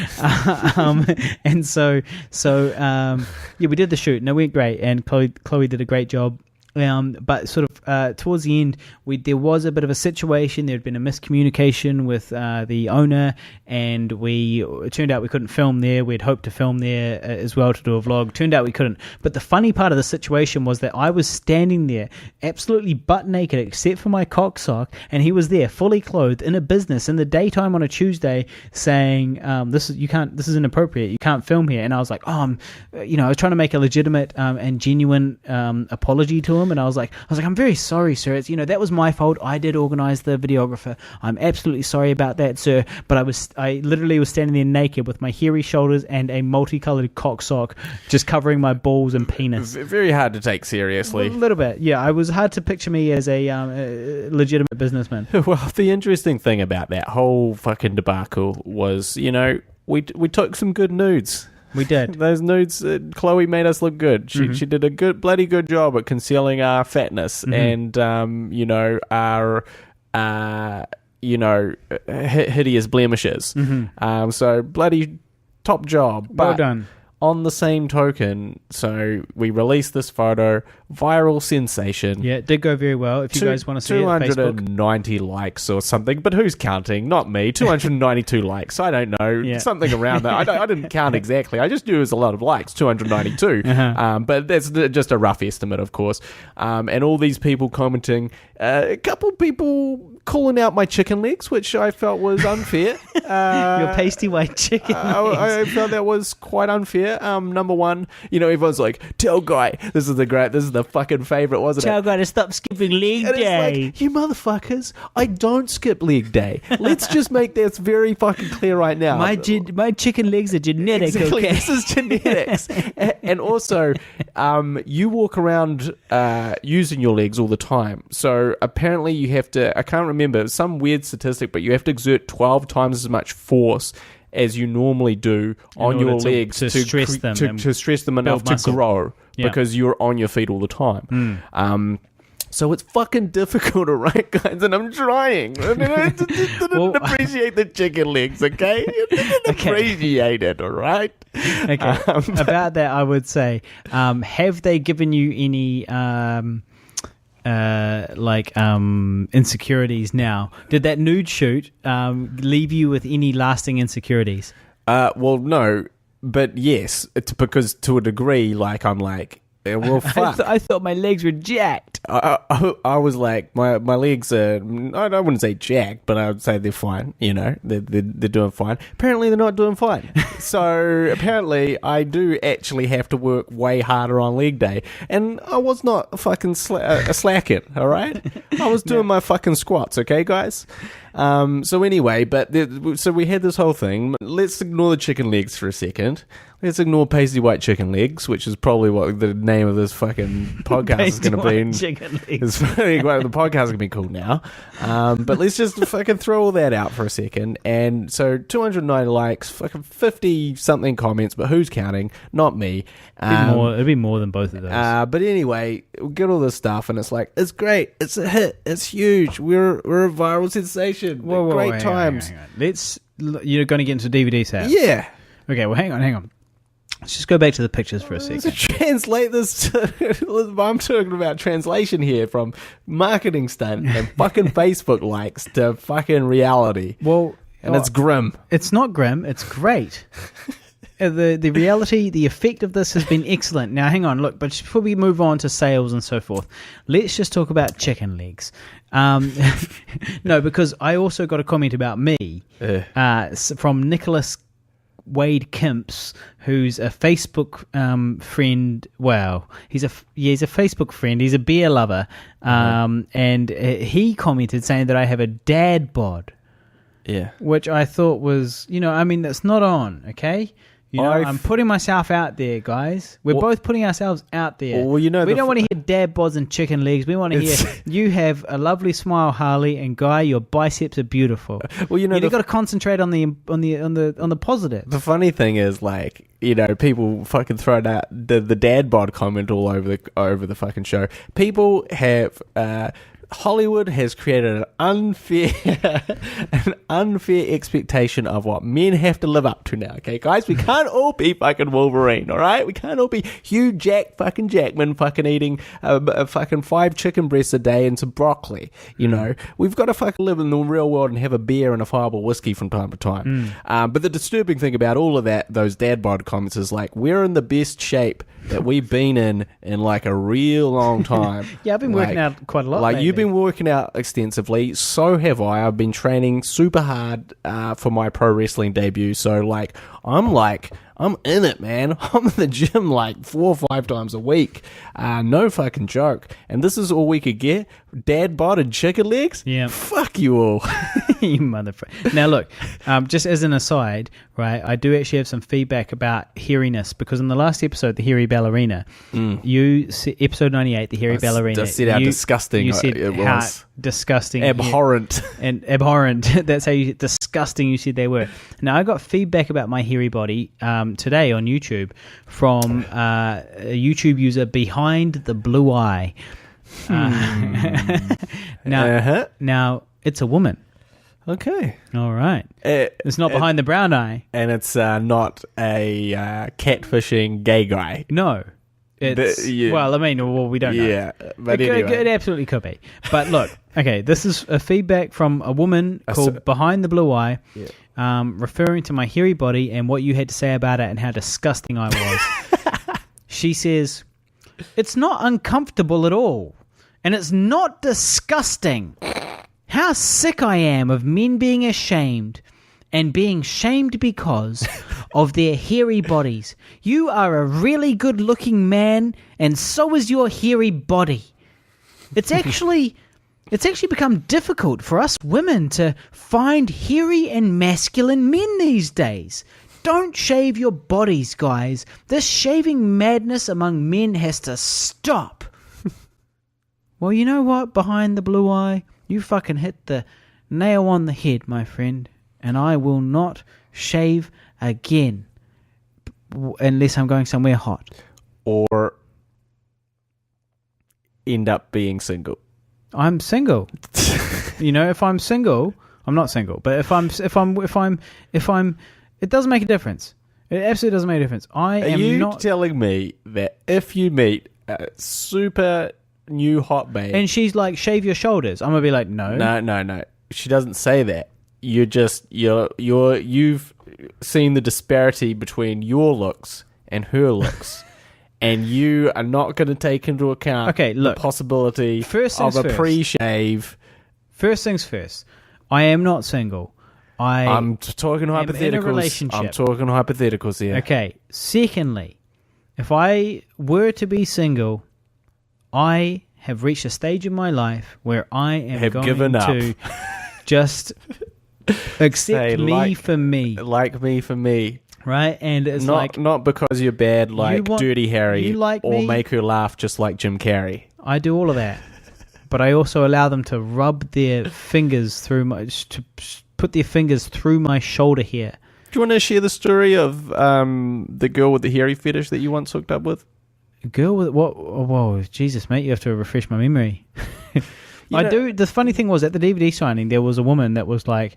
and so we did the shoot and it went great, and Chloe did a great job. But sort of towards the end, there was a bit of a situation. There had been a miscommunication with the owner, and it turned out we couldn't film there. We'd hoped to film there as well to do a vlog. Turned out we couldn't. But the funny part of the situation was that I was standing there absolutely butt naked except for my cock sock, and he was there fully clothed in a business in the daytime on a Tuesday saying, this is inappropriate. You can't film here. And I was like, I was trying to make a legitimate and genuine apology to him. And I was like, I'm very sorry, sir. It's, that was my fault. I did organize the videographer. I'm absolutely sorry about that, sir. But I literally was standing there naked with my hairy shoulders and a multicolored cock sock just covering my balls and penis. Very hard to take seriously. A little bit, yeah. It was hard to picture me as a legitimate businessman. Well, the interesting thing about that whole fucking debacle was, we took some good nudes. We did. Those nudes, Chloe made us look good. She did a bloody good job at concealing our fatness and, our, hideous blemishes. So bloody top job. Well done. On the same token, so we released this photo, viral sensation. Yeah, it did go very well. If you guys want to see it, 290 likes or something, but who's counting? Not me. 292 likes. I don't know. Yeah. Something around that. I didn't count exactly. I just knew it was a lot of likes, 292. But that's just a rough estimate, of course. And all these people commenting, a couple people calling out my chicken legs, which I felt was unfair. Your pasty white chicken legs. I felt that was quite unfair. Number one, everyone's like, tell Guy, this is the fucking favourite, wasn't it? Tell Guy to stop skipping leg and day. It's like, you motherfuckers, I don't skip leg day. Let's just make that very fucking clear right now. My chicken legs are genetic, exactly. okay? This is genetics. And also, you walk around using your legs all the time. So apparently you have to, I can't remember, some weird statistic, but you have to exert 12 times as much force as you normally do on your legs to stress them enough to muscle. grow, yeah. because you're on your feet all the time. So it's fucking difficult, all right, guys, and I'm trying. I didn't appreciate the chicken legs, okay? Appreciate it, all right? Okay. About that, I would say, have they given you any insecurities now? Did that nude shoot leave you with any lasting insecurities? Well, no, but yes, it's because to a degree, I'm like, well, fuck. I thought my legs were jacked. I was like, my legs are, I wouldn't say jacked, but I would say they're fine. They're doing fine. Apparently, they're not doing fine. So apparently, I do actually have to work way harder on leg day, and I was not fucking slacking. All right, I was doing my fucking squats. Okay, guys. So anyway, so we had this whole thing. Let's ignore the chicken legs for a second. Let's ignore pasty white chicken legs, which is probably what the name of this fucking podcast is going to be. Chicken legs. It's probably what the podcast is going to be called now. But let's just fucking throw all that out for a second. And so 290 likes, fucking 50 something comments, but who's counting? Not me. It'd be more than both of those. But anyway, we get all this stuff, and it's like, it's great, it's a hit, it's huge. We're a viral sensation. Great times. Hang on. You're going to get into DVD sales. Yeah. Okay. Well, hang on. Let's just go back to the pictures for a So second. translate this to... I'm talking about translation here from marketing stunt and fucking Facebook likes to fucking reality. Well, And it's grim. It's not grim. It's great. The reality, the effect of this has been excellent. Now, hang on, look, but before we move on to sales and so forth, let's just talk about chicken legs. No, because I also got a comment about me from Nicholas Wade Kimps, who's a Facebook friend. Well, he's a Facebook friend. He's a beer lover, and he commented saying that I have a dad bod. Yeah. Which I thought was, that's not on, okay? I'm putting myself out there, guys. We're both putting ourselves out there. Well, we don't want to hear dad bods and chicken legs. We want to hear you have a lovely smile, Harley, and Guy, your biceps are beautiful. Well, you've got to concentrate on the positive. The funny thing is, like, people fucking throw out the dad bod comment all over the fucking show. People have Hollywood has created an unfair expectation of what men have to live up to now. Okay, guys, we can't all be fucking Wolverine, all right? We can't all be Hugh Jackman fucking eating fucking 5 chicken breasts a day and some broccoli. We've got to fucking live in the real world and have a beer and a fireball whiskey from time to time. But the disturbing thing about all of that, those dad bod comments, is like we're in the best shape that we've been in like a real long time. Yeah, I've been working out quite a lot. Like lately. You've been working out extensively. So have I. I've been training super hard for my pro wrestling debut. So I'm in it, man. I'm in the gym like 4 or 5 times a week. No fucking joke. And this is all we could get? Dad bod and chicken legs? Yeah. Fuck you all. You motherfucker. Now look, just as an aside, right, I do actually have some feedback about hairiness, because in the last episode, the hairy ballerina, episode 98, the hairy ballerina, just said how disgusting you said it how was. Disgusting. Abhorrent. And abhorrent. That's how disgusting you said they were. Now, I got feedback about my hairy body today on YouTube from a YouTube user behind the blue eye. Now, it's a woman. Okay. All right. It's not behind the brown eye. And it's not a catfishing gay guy. No. It's, we don't know. Yeah, but anyway. It absolutely could be. But look, okay, this is a feedback from a woman called Behind the Blue Eye, referring to my hairy body and what you had to say about it and how disgusting I was. She says, it's not uncomfortable at all, and it's not disgusting. How sick I am of men being ashamed and being shamed because of their hairy bodies. You are a really good-looking man, and so is your hairy body. It's actually become difficult for us women to find hairy and masculine men these days. Don't shave your bodies, guys. This shaving madness among men has to stop. Well, you know what, Behind the Blue Eye? You fucking hit the nail on the head, my friend. And I will not shave again unless I'm going somewhere hot. Or end up being single. I'm single. If I'm single, I'm not single. But if I'm, it doesn't make a difference. It absolutely doesn't make a difference. Are you telling me that if you meet a super new hot babe and she's like, shave your shoulders, I'm gonna be like, no. No. She doesn't say that. You've seen the disparity between your looks and her looks, and you are not going to take into account the possibility of a pre-shave. First things first. I am not single. I'm talking hypotheticals. In a relationship. I'm talking hypotheticals here. Okay. Secondly, if I were to be single, I have reached a stage in my life where I am given up. To just accept for me. Like me for me. Right? And it's not because you're bad like Dirty Harry or me? make her laugh just like Jim Carrey. I do all of that. But I also allow them to rub their fingers through put their fingers through my shoulder hair. Do you want to share the story of the girl with the hairy fetish that you once hooked up with? A girl with what? Whoa, Jesus, mate, you have to refresh my memory. I do. The funny thing was, at the DVD signing, there was a woman that was like,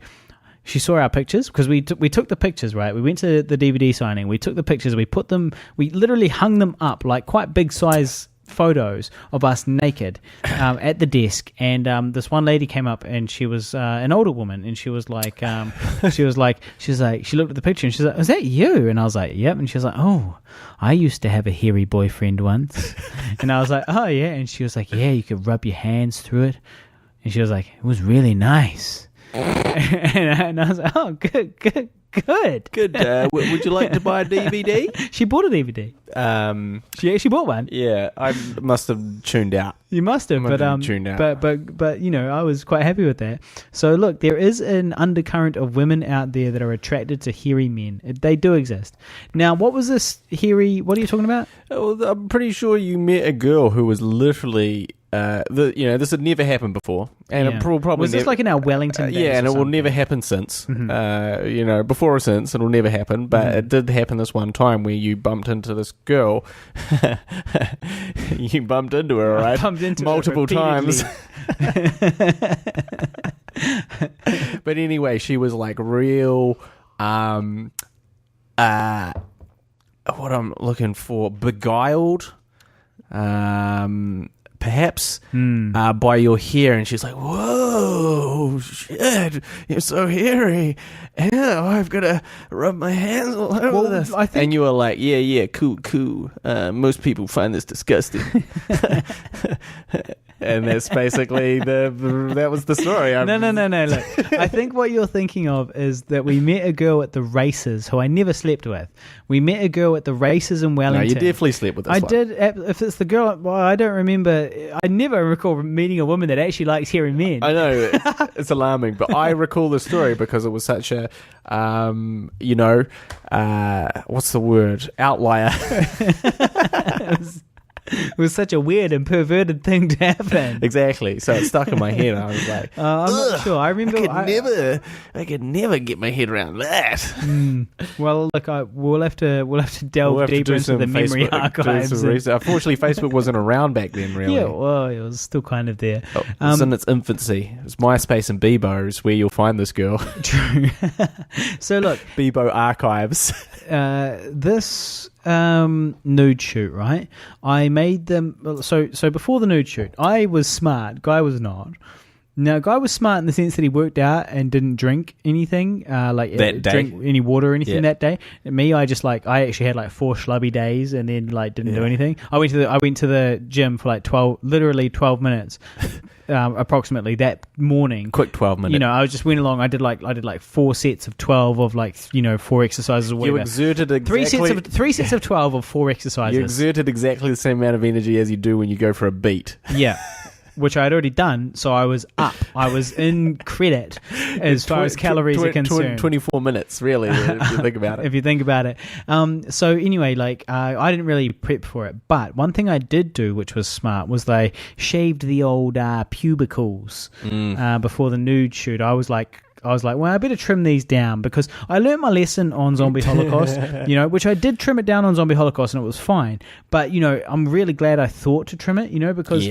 She saw our pictures because we took the pictures, right? We went to the DVD signing. We took the pictures. We literally hung them up like quite big size photos of us naked at the desk. And this one lady came up and she was an older woman, and she was like, she looked at the picture and she's like, "Is that you?" And I was like, "Yep." And she was like, "Oh, I used to have a hairy boyfriend once." And I was like, "Oh yeah." And she was like, "Yeah, you could rub your hands through it." And she was like, "It was really nice." and I was like, "Oh, good. Would you like to buy a DVD? She bought a DVD. She actually bought one. Yeah, I must have tuned out. You must have, but I was quite happy with that. So look, there is an undercurrent of women out there that are attracted to hairy men. They do exist. Now, what was this hairy? What are you talking about? Well, I'm pretty sure you met a girl who was literally. This had never happened before, and it probably was this like in our Wellington days? Yeah, and it will never happen since. Mm-hmm. Before or since, it'll never happen. But it did happen this one time where you bumped into this girl. You bumped into her, right? Bumped into multiple her times. But anyway, she was like real. What I'm looking for, beguiled. Perhaps by your hair, and she's like, "Whoa, shit, you're so hairy. Yeah, I've got to rub my hands all over this." And you were like, yeah, cool. Most people find this disgusting. And that's basically that was the story. No. Look, I think what you're thinking of is that we met a girl at the races who I never slept with. We met a girl at the races in Wellington. No, you definitely slept with this I one. did. If it's the girl, well, I don't remember. I never recall meeting a woman that actually likes hairy men. I know, it's alarming, but I recall the story because it was such a, what's the word? Outlier. It was such a weird and perverted thing to happen. Exactly. So it stuck in my head. I was like, I'm not sure. I remember. I could never get my head around that. Well, look, we'll have to delve deeper into the memory archives. Unfortunately, Facebook wasn't around back then, really. Yeah, well, it was still kind of there. It's in its infancy. It was MySpace and Bebo is where you'll find this girl. True. So look, Bebo archives. This nude shoot, right? I made them. So before the nude shoot, I was smart. Guy was not. Now, Guy was smart in the sense that he worked out and didn't drink anything, drink any water or anything that day. And me, I actually had like 4 schlubby days and then like didn't do anything. I went to the gym for like 12 minutes. Approximately that morning. Quick 12 minutes. I just went along. I did like 4 sets of 12 of 4 exercises or whatever. You exerted exactly 3 sets of 12 of 4 exercises. You exerted exactly the same amount of energy as you do when you go for a beat. Yeah. Which I had already done, so I was up. I was in credit as far as calories are concerned. 24 minutes, really, if you think about it. If you think about it. So anyway, I didn't really prep for it. But one thing I did do, which was smart, was they shaved the old pubicles before the nude shoot. I was like, well, I better trim these down because I learned my lesson on Zombie Holocaust, which I did trim it down on Zombie Holocaust and it was fine. But, I'm really glad I thought to trim it, because,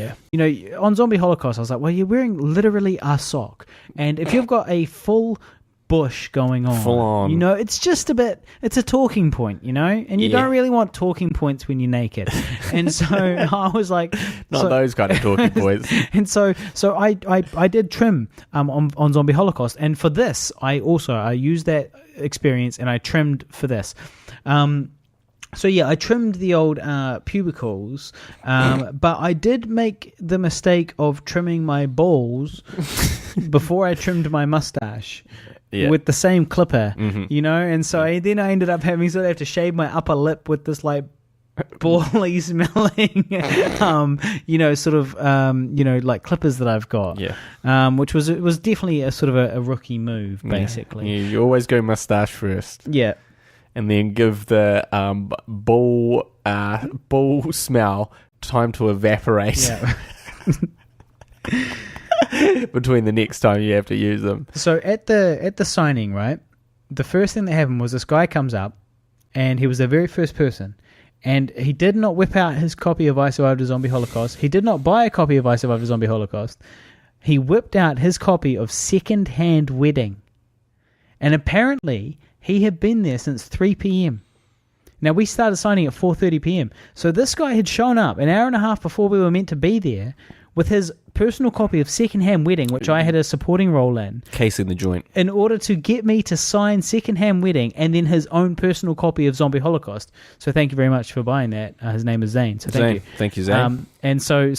on Zombie Holocaust, I was like, well, you're wearing literally a sock. And if you've got a full bush going on, full on. It's just it's a talking point, and you don't really want talking points when you're naked. And so I was like, not those kind of talking points. And so I did trim on Zombie Holocaust, and for this I used that experience and I trimmed for this. So yeah, I trimmed the old pubicles, but I did make the mistake of trimming my balls before I trimmed my mustache. Yeah. With the same clipper, and so I ended up having to shave my upper lip with this like bally smelling, like clippers that I've got. Yeah. Which was definitely a sort of a rookie move, basically. Yeah, you always go mustache first. Yeah. And then give the ball smell time to evaporate. Yeah. Between the next time you have to use them. So at the signing, right, the first thing that happened was this guy comes up, and he was the very first person, and he did not whip out his copy of I Survived a Zombie Holocaust. He did not buy a copy of I Survived a Zombie Holocaust. He whipped out his copy of Second Hand Wedding. And apparently, he had been there since 3 p.m. Now, we started signing at 4:30 p.m. So this guy had shown up an hour and a half before we were meant to be there with his personal copy of Secondhand Wedding, which I had a supporting role in. Casing the joint. In order to get me to sign Secondhand Wedding and then his own personal copy of Zombie Holocaust. So thank you very much for buying that. His name is Zane. So thank you. Thank you, Zane. And so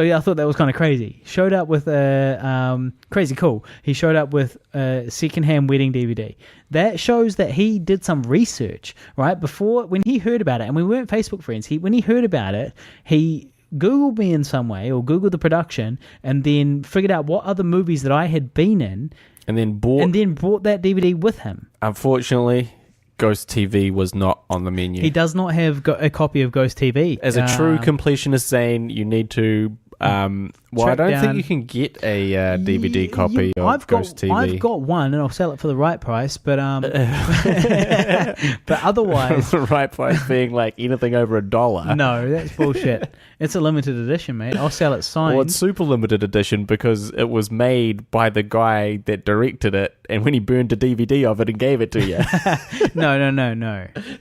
yeah, I thought that was kind of crazy. Showed up with a crazy cool. He showed up with a Secondhand Wedding DVD. That shows that he did some research, right? Before, when he heard about it, and we weren't Facebook friends, when he heard about it, he Googled me in some way, or Googled the production, and then figured out what other movies that I had been in, and then bought that DVD with him. Unfortunately, Ghost TV was not on the menu. He does not have a copy of Ghost TV. As a true completionist, Zane, you need to... I don't think you can get a DVD copy of Ghost TV. I've got one, and I'll sell it for the right price, but but otherwise... The right price being like anything over $1. No, that's bullshit. It's a limited edition, mate. I'll sell it signed. Well, it's super limited edition because it was made by the guy that directed it, and when he burned a DVD of it and gave it to you. No.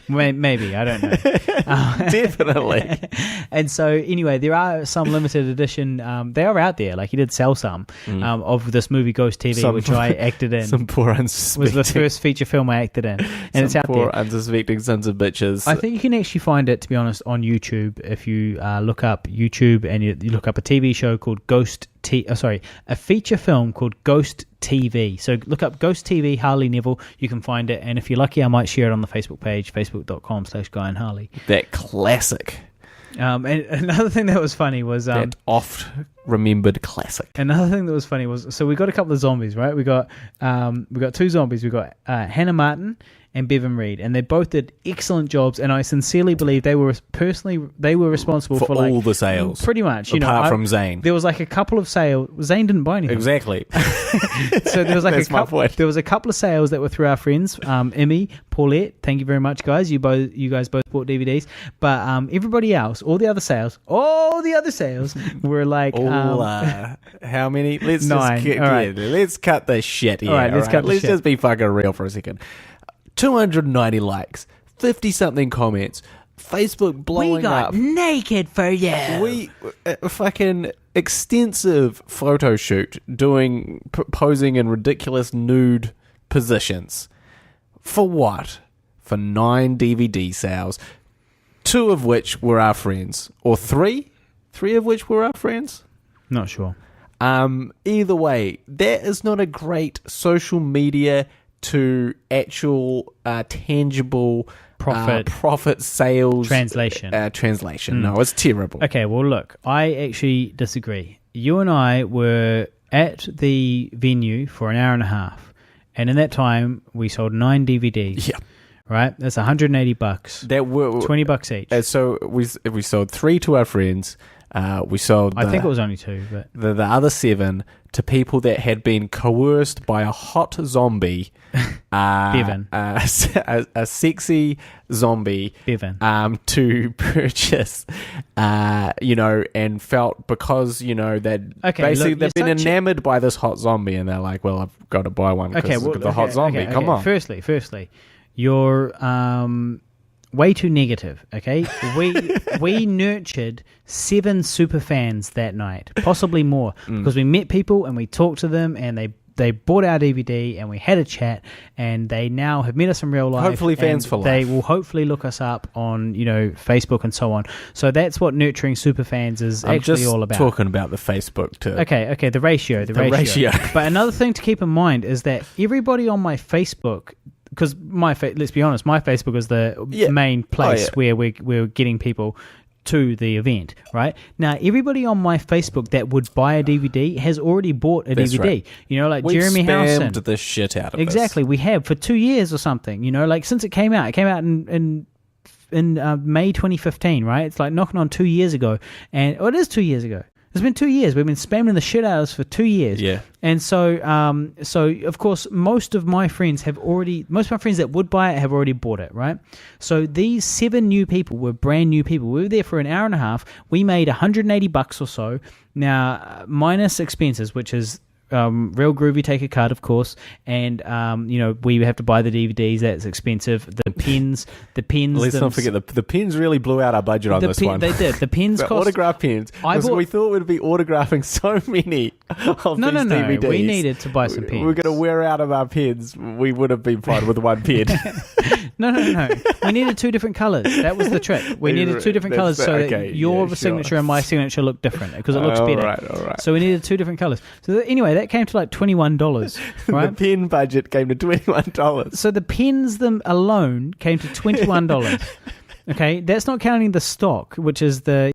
Maybe, I don't know. Definitely. And so, anyway, there are some limited edition. They are out there. Like, he did sell some of this movie Ghost TV, which I acted in. Some poor unsuspecting. Was the first feature film I acted in, and it's out there. Poor unsuspecting sons of bitches. I think you can actually find it, to be honest, on YouTube if you look up YouTube and you look up a TV show called a feature film called Ghost TV. So look up Ghost TV, Harley Neville. You can find it, and if you're lucky, I might share it on the Facebook page, facebook.com/Guy and Harley. That classic. And another thing that was funny was that oft-remembered classic. Another thing that was funny was, so we got a couple of zombies, right? We got two zombies. We got Hannah Martin and Bevan Reed, and they both did excellent jobs, and I sincerely believe they were responsible for like all the sales, pretty much. Apart from Zane, there was like a couple of sales. Zane didn't buy anything. Exactly. So there was like there was a couple of sales that were through our friends, Immi, Paulette. Thank you very much, guys. You guys both bought DVDs, but everybody else, all the other sales were like how many? Let's 9. Let's cut the shit here. All right, let's just be fucking real for a second. 290 likes, 50-something comments, Facebook blowing up. We got naked for you. We fucking extensive photo shoot posing in ridiculous nude positions. For what? For 9 DVD sales, 2 of which were our friends, or 3 of which were our friends. Not sure. Either way, that is not a great social media to actual tangible profit sales translation. No, it's terrible. Okay, well, look, I actually disagree. You and I were at the venue for an hour and a half, and in that time we sold 9 DVDs. Yeah. Right? That's $180. That were $20 each. So we sold 3 to our friends. We sold. I think it was only 2, but the other 7 to people that had been coerced by a hot zombie, Bevan, a sexy zombie, Bevan, to purchase, and felt because that basically they've been enamored by this hot zombie, and they're like, well, I've got to buy one because of the hot zombie. Come on. Firstly, you're way too negative, okay? We nurtured 7 super fans that night, possibly more, because we met people and we talked to them, and they bought our DVD and we had a chat, and they now have met us in real life. Hopefully fans for life. They will hopefully look us up on Facebook and so on. So that's what nurturing super fans is actually all about. I'm just talking about the Facebook too. Okay, the ratio. But another thing to keep in mind is that everybody on my Facebook, because let's be honest, my Facebook is the main place where we're getting people to the event, right? Now, everybody on my Facebook that would buy a DVD has already bought a DVD. Right. Like We've Jeremy Howson. Spammed the shit out of Exactly, we have for 2 years or something. Like since it came out. It came out in May 2015, right? It's like knocking on 2 years ago, and it is 2 years ago. It's been 2 years. We've been spamming the shit out of us for 2 years. Yeah. And so of course, most of my friends that would buy it have already bought it, right? So these 7 new people were brand new people. We were there for an hour and a half. We made $180 or so. Now, minus expenses, which is Real Groovy take a cut, of course, and we have to buy the DVDs. That's expensive. The pens. Let's not forget the pens really blew out our budget on this one. They did. The pens cost autograph pens. We thought we'd be autographing so many of these DVDs. We needed to buy some pens. We were going to wear out of our pens. We would have been fine with one pen. No. We needed 2 different colours. That was the trick. We needed 2 different colours so that your signature and my signature look different because it looks better. All right. So we needed 2 different colours. So anyway, that came to like $21, right? The pen budget came to $21. So the pens them alone came to $21. Okay, that's not counting the stock, which is the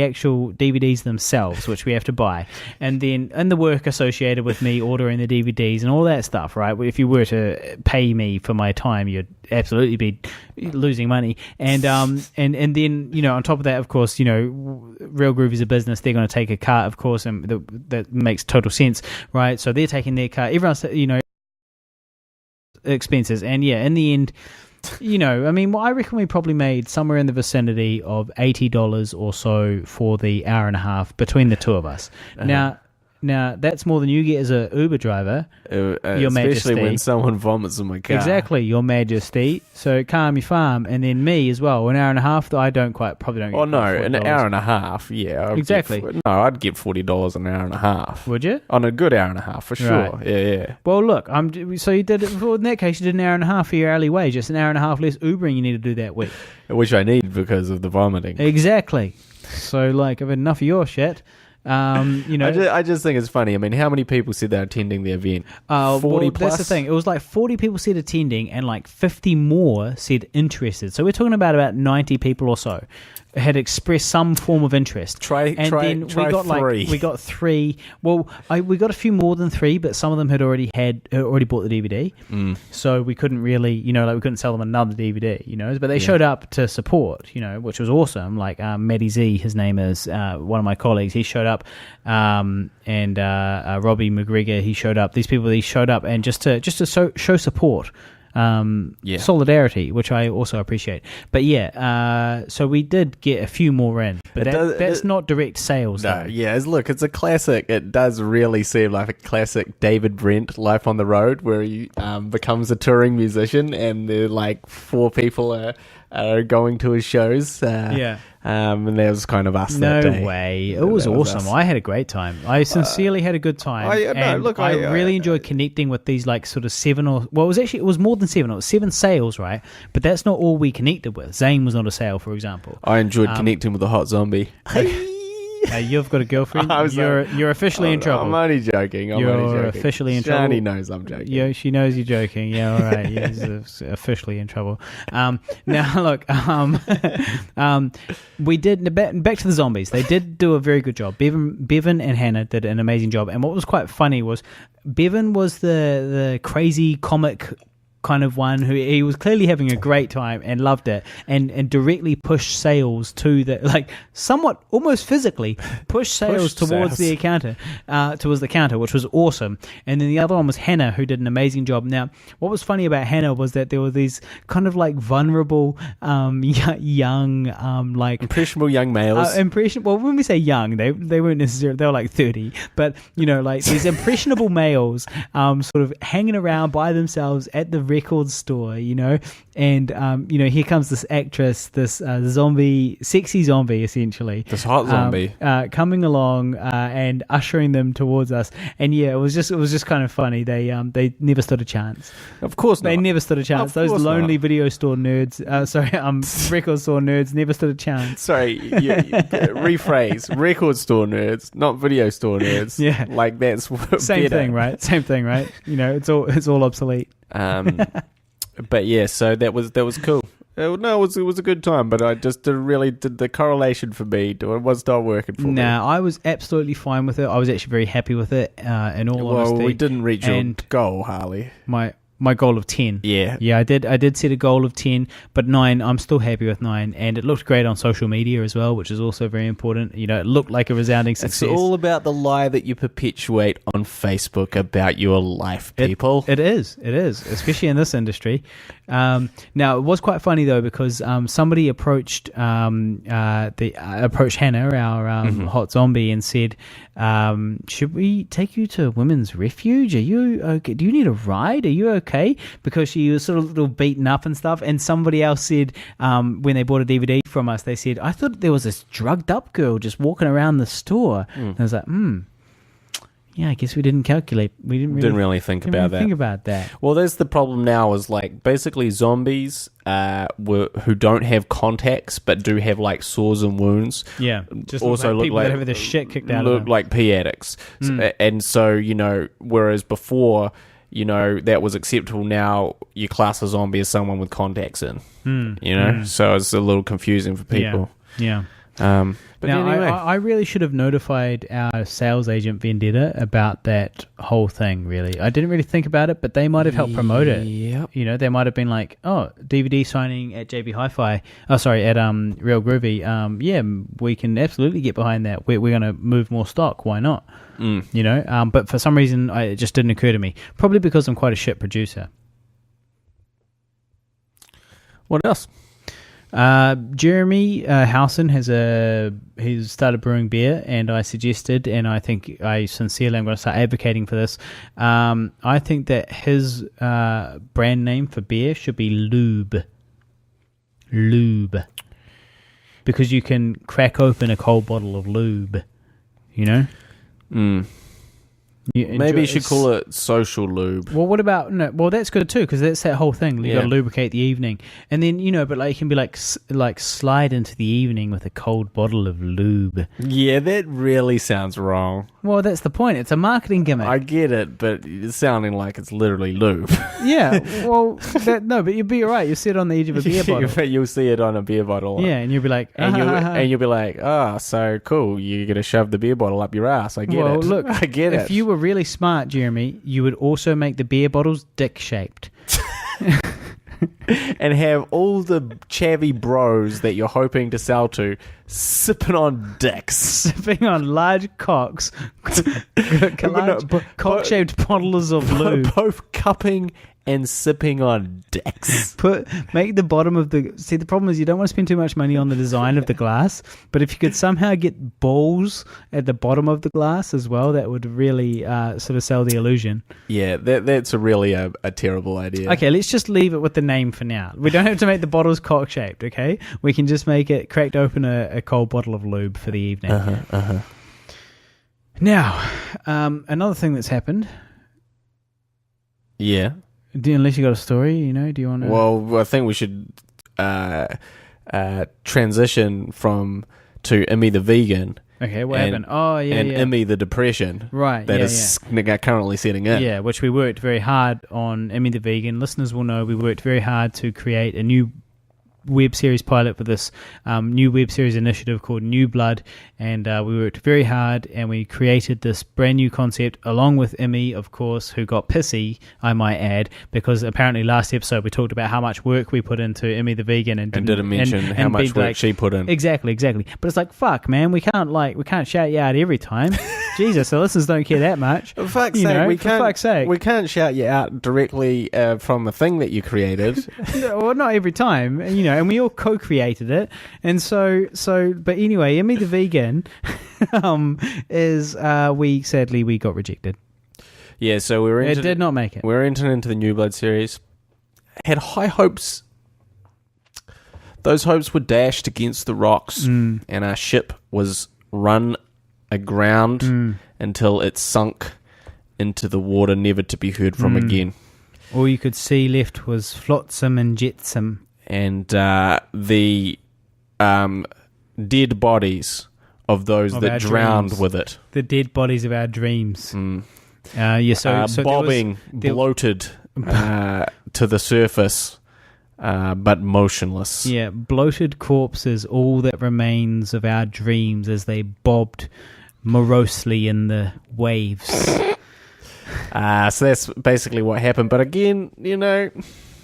actual DVDs themselves, which we have to buy, and the work associated with me ordering the DVDs and all that stuff, right? If you were to pay me for my time, you'd absolutely be losing money, and then on top of that, of course, Real Groove is a business; they're going to take a cut, of course, and that makes total sense, right? So they're taking their cut. Everyone's expenses, and in the end. I reckon we probably made somewhere in the vicinity of $80 or so for the hour and a half between the two of us. Now, that's more than you get as a Uber driver, Your Majesty. Especially when someone vomits in my car. Exactly, Your Majesty. So calm your farm, and then me as well. An hour and a half, probably don't get. Oh no, an hour and a half. Yeah, exactly. I'd get $40 an hour and a half. Would you? On a good hour and a half for sure. Right. Yeah. Well, look, so you did it. Well, in that case, you did an hour and a half for your hourly wage. Just an hour and a half less Ubering you need to do that week. Which I need because of the vomiting. Exactly. So, I've had enough of your shit. I just think it's funny. I mean, how many people said they're attending the event? 40 plus? That's the thing. It was 40 people said attending and 50 more said interested. So we're talking about 90 people or so had expressed some form of interest. Try 3. We got 3. Well, we got a few more than 3, but some of them had already bought the DVD. So we couldn't really, we couldn't sell them another DVD, but they showed up to support, which was awesome. Matty Z, his name is, one of my colleagues, he showed up, and Robbie McGregor, he showed up. These people, he showed up, and just to show support. Solidarity, which I also appreciate. But so we did get a few more in, but that's not direct sales. No, look, it's a classic. It does really seem like a classic David Brent Life on the Road, where he becomes a touring musician, and there 4 people are going to his shows. And that was kind of us that day. No way. It was awesome. I had a great time. I sincerely had a good time. I really enjoyed connecting with these sort of 7 or... Well, it was more than 7. It was 7 sales, right? But that's not all we connected with. Zane was not a sale, for example. I enjoyed connecting with the hot zombie. You've got a girlfirlfriend. You're officially in trouble. I'm only joking. You're officially in trouble. Shani knows I'm joking. Yeah, she knows you're joking. Yeah, all right. He's officially in trouble. Now, look. We did back to the zombies. They did do a very good job. Bevan and Hannah did an amazing job. And what was quite funny was Bevan was the crazy comic kind of one who he was clearly having a great time and loved it, and directly pushed sales to the somewhat almost physically pushed sales towards the counter, which was awesome. And then the other one was Hannah, who did an amazing job. Now, what was funny about Hannah was that there were these kind of vulnerable young impressionable young males. Well, when we say young, they weren't necessarily, they were 30, but these impressionable males sort of hanging around by themselves at the record store, and here comes this actress, this sexy zombie, essentially, this hot zombie coming along and ushering them towards us. And it was just kind of funny. They never stood a chance. Of course not. They never stood a chance. Those lonely video store nerds, record store nerds never stood a chance. Sorry, rephrase. Record store nerds, not video store nerds. Yeah, that's same better. thing, right? Same thing, right? It's all obsolete. But so that was cool. No, it was a good time, but I just did the correlation for me. It was not working for me. No, I was absolutely fine with it. I was actually very happy with it. In all honesty, we didn't reach your goal, Harley. my goal of 10. Yeah. I did set a goal of 10, but 9, I'm still happy with 9, and it looked great on social media as well, which is also very important. It looked like a resounding success. It's all about the lie that you perpetuate on Facebook about your life, people. It is, especially in this industry. Now, it was quite funny though, because somebody approached approached Hannah, our hot zombie, and said, should we take you to women's refuge? Are you okay? Do you need a ride? Are you okay? Because she was sort of a little beaten up and stuff. And somebody else said, when they bought a DVD from us, they said, I thought there was this drugged up girl just walking around the store. And I was like, yeah, I guess we didn't calculate. We didn't really think about that. Well, there's the problem now is like basically zombies who don't have contacts but do have like sores and wounds. Yeah, just also look like people that have the shit kicked out of them. Look like pee addicts. And so, whereas before, that was acceptable, now you class a zombie as someone with contacts in. So it's a little confusing for people. Yeah. But now, anyway. I really should have notified our sales agent Vendetta about that whole thing, really. I didn't really think about it, but they might have helped promote it. Yep. They might have been like, oh, DVD signing at JB Hi-Fi. Oh, sorry, at Real Groovy. Yeah, we can absolutely get behind that. We're going to move more stock. Why not? But for some reason, it just didn't occur to me. Probably because I'm quite a shit producer. What else? Jeremy Howson he's started brewing beer, and I suggested, and I think I sincerely am going to start advocating for this. I think that his brand name for beer should be Lube, because you can crack open a cold bottle of lube. Maybe you should call it social lube. Well, what about Well, that's good too, because that's that whole thing. You got to lubricate the evening, and then but like you can be like slide into the evening with a cold bottle of lube. Yeah, that really sounds wrong. Well, that's the point. It's a marketing gimmick. I get it, but it's sounding like it's literally lube. Yeah. Well, but you'll be alright. You'll see it on the edge of a beer bottle. You'll see it on a beer bottle. Yeah, and you'll be like, and you'll be like, so cool. You're gonna shove the beer bottle up your ass. I get it. Well, look, I get it. If you were really smart, Jeremy, you would also make the beer bottles dick-shaped. And have all the chavvy bros that you're hoping to sell to sipping on dicks. Sipping on large cocks. Cock-shaped bottles of lube. Both cupping and sipping on dicks. Make the bottom of the... See, the problem is you don't want to spend too much money on the design of the glass, but if you could somehow get balls at the bottom of the glass as well, that would really sort of sell the illusion. Yeah, that's really a terrible idea. Okay, let's just leave it with the name for now. We don't have to make the bottles cock-shaped, okay? We can just make it cracked open a cold bottle of lube for the evening. Now, another thing that's happened... Yeah. Unless you got a story, do you want to... Well, I think we should transition to Immi the Vegan. Okay, what happened? Oh, yeah, and yeah. Immi the Depression. Right, that is currently setting in. Yeah, which we worked very hard on. Immi the Vegan. Listeners will know we worked very hard to create a new web series pilot for this new web series initiative called New Blood, and we worked very hard and we created this brand new concept along with Immi, of course, who got pissy, I might add, because apparently last episode we talked about how much work we put into Immi the Vegan and didn't mention how much work she put in. Exactly. But it's like, fuck, man, we can't shout you out every time. Jesus, the listeners don't care that much. For fuck's sake, we can't shout you out directly from a thing that you created. Well, not every time, and we all co-created it, and so. But anyway, Immi the Vegan we got rejected. Yeah, so it did not make it. We were entering into the New Blood series. Had high hopes. Those hopes were dashed against the rocks, and our ship was run aground until it sunk into the water, never to be heard from again. All you could see left was flotsam and jetsam. And the dead bodies of those that drowned dreams. with it. The dead bodies of our dreams. So bobbing, bloated to the surface, but motionless. Yeah, bloated corpses, all that remains of our dreams as they bobbed morosely in the waves. So that's basically what happened. But again,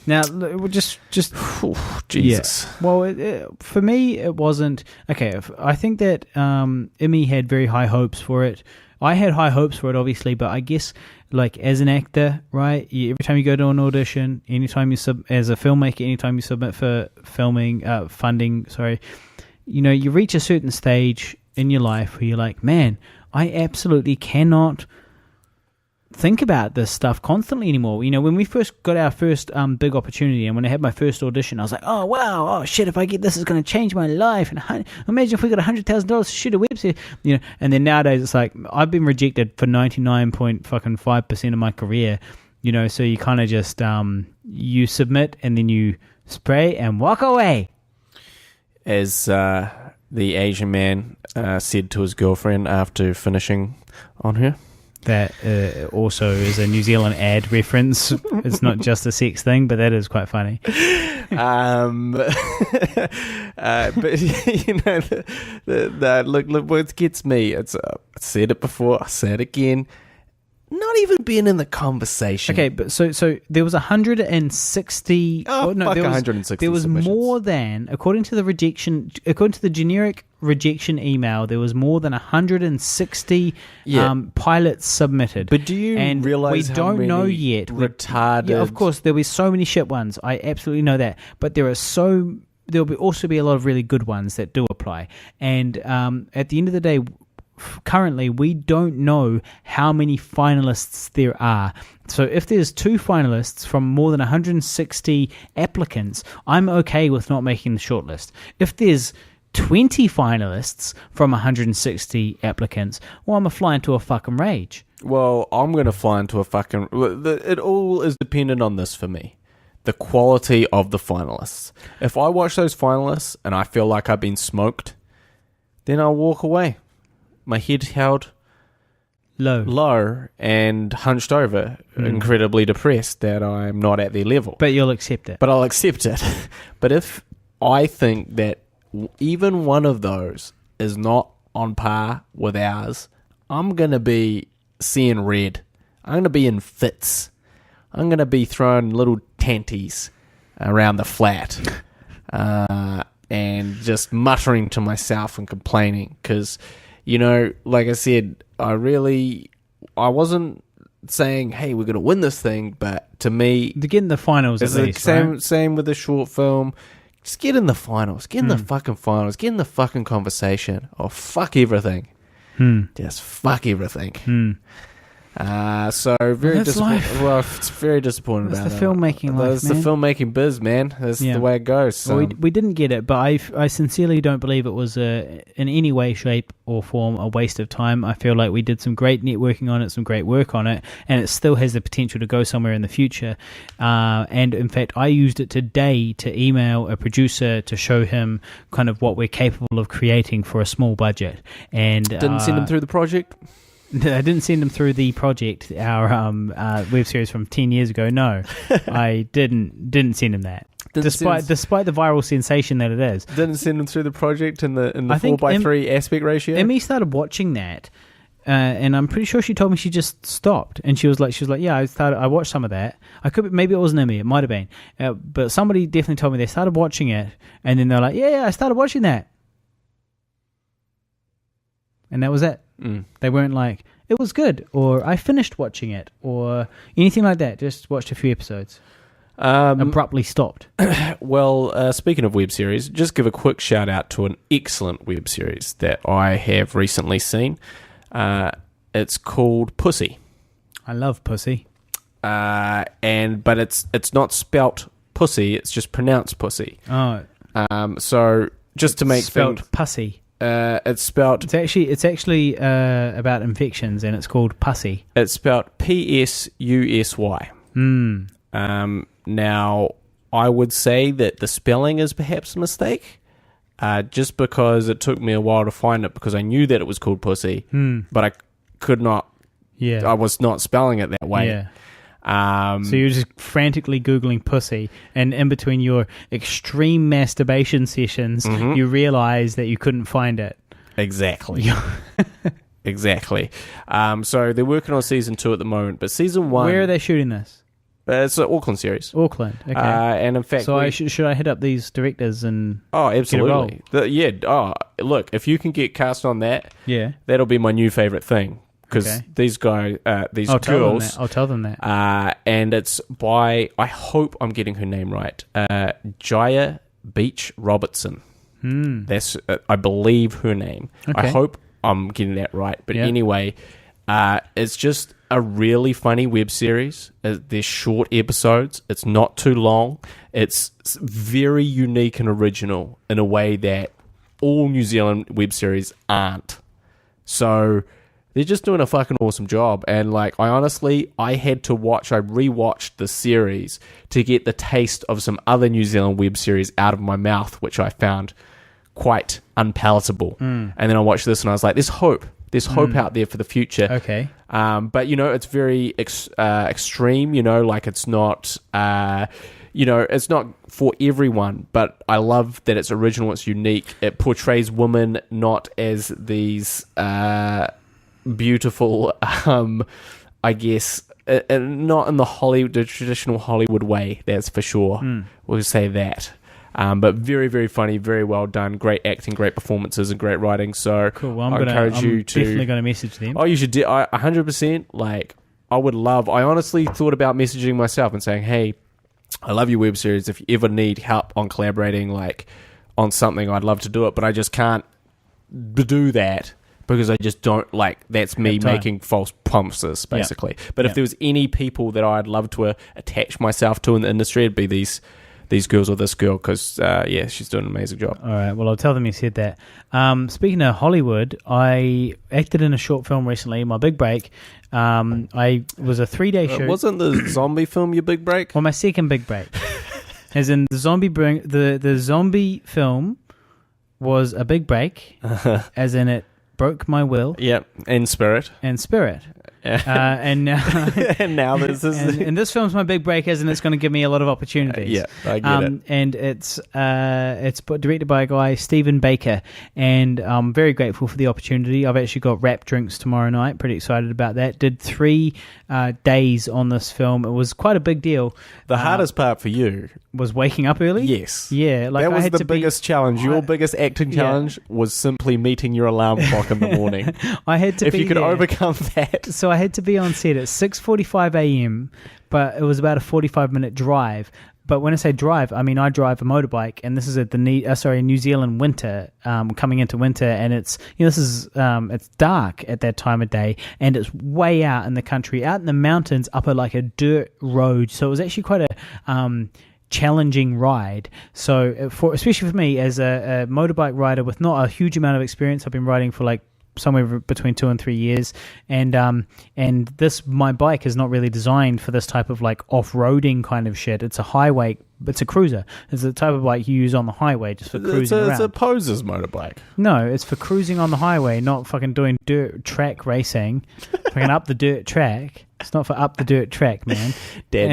Now, we'll just Jesus. Yeah. Well, for me, it wasn't okay. I think that Immi had very high hopes for it. I had high hopes for it, obviously, but I guess, like, as an actor, right? Every time you go to an audition, anytime you as a filmmaker, anytime you submit for filming funding, you reach a certain stage in your life where you're like, man, I absolutely cannot think about this stuff constantly anymore. When we first got our first big opportunity, and when I had my first audition, I was like, oh wow, oh shit, if I get this, it's going to change my life. And imagine if we got $100,000 to shoot a website, and then nowadays it's like I've been rejected for 99.5% of my career, so you kind of just you submit and then you spray and walk away. As the Asian man said to his girlfriend after finishing on her. That also is a New Zealand ad reference. It's not just a sex thing, but that is quite funny. But look, what gets me. I said it before. I said it again. Not even being in the conversation. Okay, but so there was 160. Fuck 160. There was submissions. more than, according to the generic rejection email, there was more than 160 pilots submitted. But do you realize we don't know yet? Retarded. Yeah, of course, there'll be so many shit ones. I absolutely know that. But there'll also be a lot of really good ones that do apply. And at the end of the day, currently we don't know how many finalists there are. So if there's 2 finalists from more than 160 applicants, I'm okay with not making the shortlist. If there's 20 finalists from 160 applicants, well, I'm a fly into a fucking rage. Well, I'm going to fly into a fucking... It all is dependent on this for me. The quality of the finalists. If I watch those finalists and I feel like I've been smoked, then I'll walk away. My head held low and hunched over, incredibly depressed that I'm not at their level. But you'll accept it. But I'll accept it. But if I think that even one of those is not on par with ours, I'm going to be seeing red. I'm going to be in fits. I'm going to be throwing little tanties around the flat and just muttering to myself and complaining because... like I said, I wasn't saying, hey, we're going to win this thing, but to me... To get in the finals at least, right? Same with the short film. Just get in the finals. Get in the fucking finals. Get in the fucking conversation. Or fuck everything. Just fuck everything. So very disappointed. Well, it's very disappointing about the filmmaking life, That's the filmmaking biz, man. That's the way it goes. So. Well, we didn't get it, but I sincerely don't believe it was in any way, shape, or form a waste of time. I feel like we did some great networking on it, some great work on it, and it still has the potential to go somewhere in the future. And in fact, I used it today to email a producer to show him kind of what we're capable of creating for a small budget. And didn't send him through the project. I didn't send them through the project, our web series from 10 years ago. No, I didn't send him that. Despite the viral sensation that it is. Didn't send him through the project in the 4:3 aspect ratio. Immi started watching that, and I'm pretty sure she told me she just stopped. And she was like, yeah, I watched some of that. Maybe it wasn't Immi, it might have been, but somebody definitely told me they started watching it, and then they're like, yeah, I started watching that, and that was it. They weren't like, it was good, or I finished watching it, or anything like that. Just watched a few episodes. Abruptly stopped. Well, speaking of web series, just give a quick shout out to an excellent web series that I have recently seen. It's called Pussy. I love Pussy. But it's not spelt pussy, it's just pronounced pussy. Oh. So just to make spelt things... pussy. It's spelt... It's actually about infections, and it's called pussy. It's spelt P-S-U-S-Y. Now, I would say that the spelling is perhaps a mistake, just because it took me a while to find it, because I knew that it was called pussy, but I could not... Yeah. I was not spelling it that way. Yeah. So you're just frantically Googling pussy, and in between your extreme masturbation sessions, you realize that you couldn't find it. Exactly. exactly. So they're working on season 2 at the moment, but season 1... Where are they shooting this? It's an Auckland series. Auckland, okay. And in fact... So should I hit up these directors and absolutely. Look, if you can get cast on that, that'll be my new favourite thing. Because these guys, girls... I'll tell them that. And it's by... I hope I'm getting her name right. Jaya Beach Robertson. That's, I believe, her name. Okay. I hope I'm getting that right. But anyway, it's just a really funny web series. They're short episodes. It's not too long. It's very unique and original in a way that all New Zealand web series aren't. So they're just doing a fucking awesome job. And like, I rewatched the series to get the taste of some other New Zealand web series out of my mouth, which I found quite unpalatable. And then I watched this and I was like, there's hope. There's hope out there for the future. Okay. But, it's very extreme, like it's not, it's not for everyone, but I love that it's original, it's unique. It portrays women not as these beautiful, I guess, not in the traditional Hollywood way, that's for sure. We'll say that. But very, very funny, very well done, great acting, great performances, and great writing. So cool. Well, I'm definitely going to message them. Oh, you should. 100%. Like, I would love. I honestly thought about messaging myself and saying, "Hey, I love your web series. If you ever need help on collaborating, like on something, I'd love to do it, but I just can't do that." Because I just don't that's me making false promises, basically. But if there was any people that I'd love to attach myself to in the industry, it'd be these girls or this girl, because she's doing an amazing job. All right, well, I'll tell them you said that. Speaking of Hollywood, I acted in a short film recently, my big break. I was a 3-day shoot. Wasn't the zombie film your big break? Well, my second big break. As in the zombie film was a big break, as in it broke my will. Yep, and spirit. And now this is and this film's my big break, as in it's going to give me a lot of opportunities. I get it. And it's directed by a guy, Stephen Baker, and I'm very grateful for the opportunity. I've actually got wrap drinks tomorrow night. Pretty excited about that. Did 3 days on this film. It was quite a big deal. The hardest part for you was waking up early. Yes, yeah, that was the biggest challenge. Your biggest acting challenge was simply meeting your alarm clock in the morning. I had to. If you could overcome that, so I had to be on set at 6:45 a.m., but it was about a 45-minute drive. But when I say drive, I mean I drive a motorbike, and this is at the New Zealand winter, coming into winter, and it's it's dark at that time of day, and it's way out in the country, out in the mountains, up a dirt road. So it was actually quite a challenging ride. So especially for me as a motorbike rider with not a huge amount of experience, I've been riding for somewhere between 2 and 3 years, and my bike is not really designed for this type of off-roading kind of shit. It's a highway, it's a cruiser. It's the type of bike you use on the highway just for cruising around. It's a poser's motorbike. No, it's for cruising on the highway, not fucking doing dirt track racing. Fucking up the dirt track. It's not for up the dirt track, man.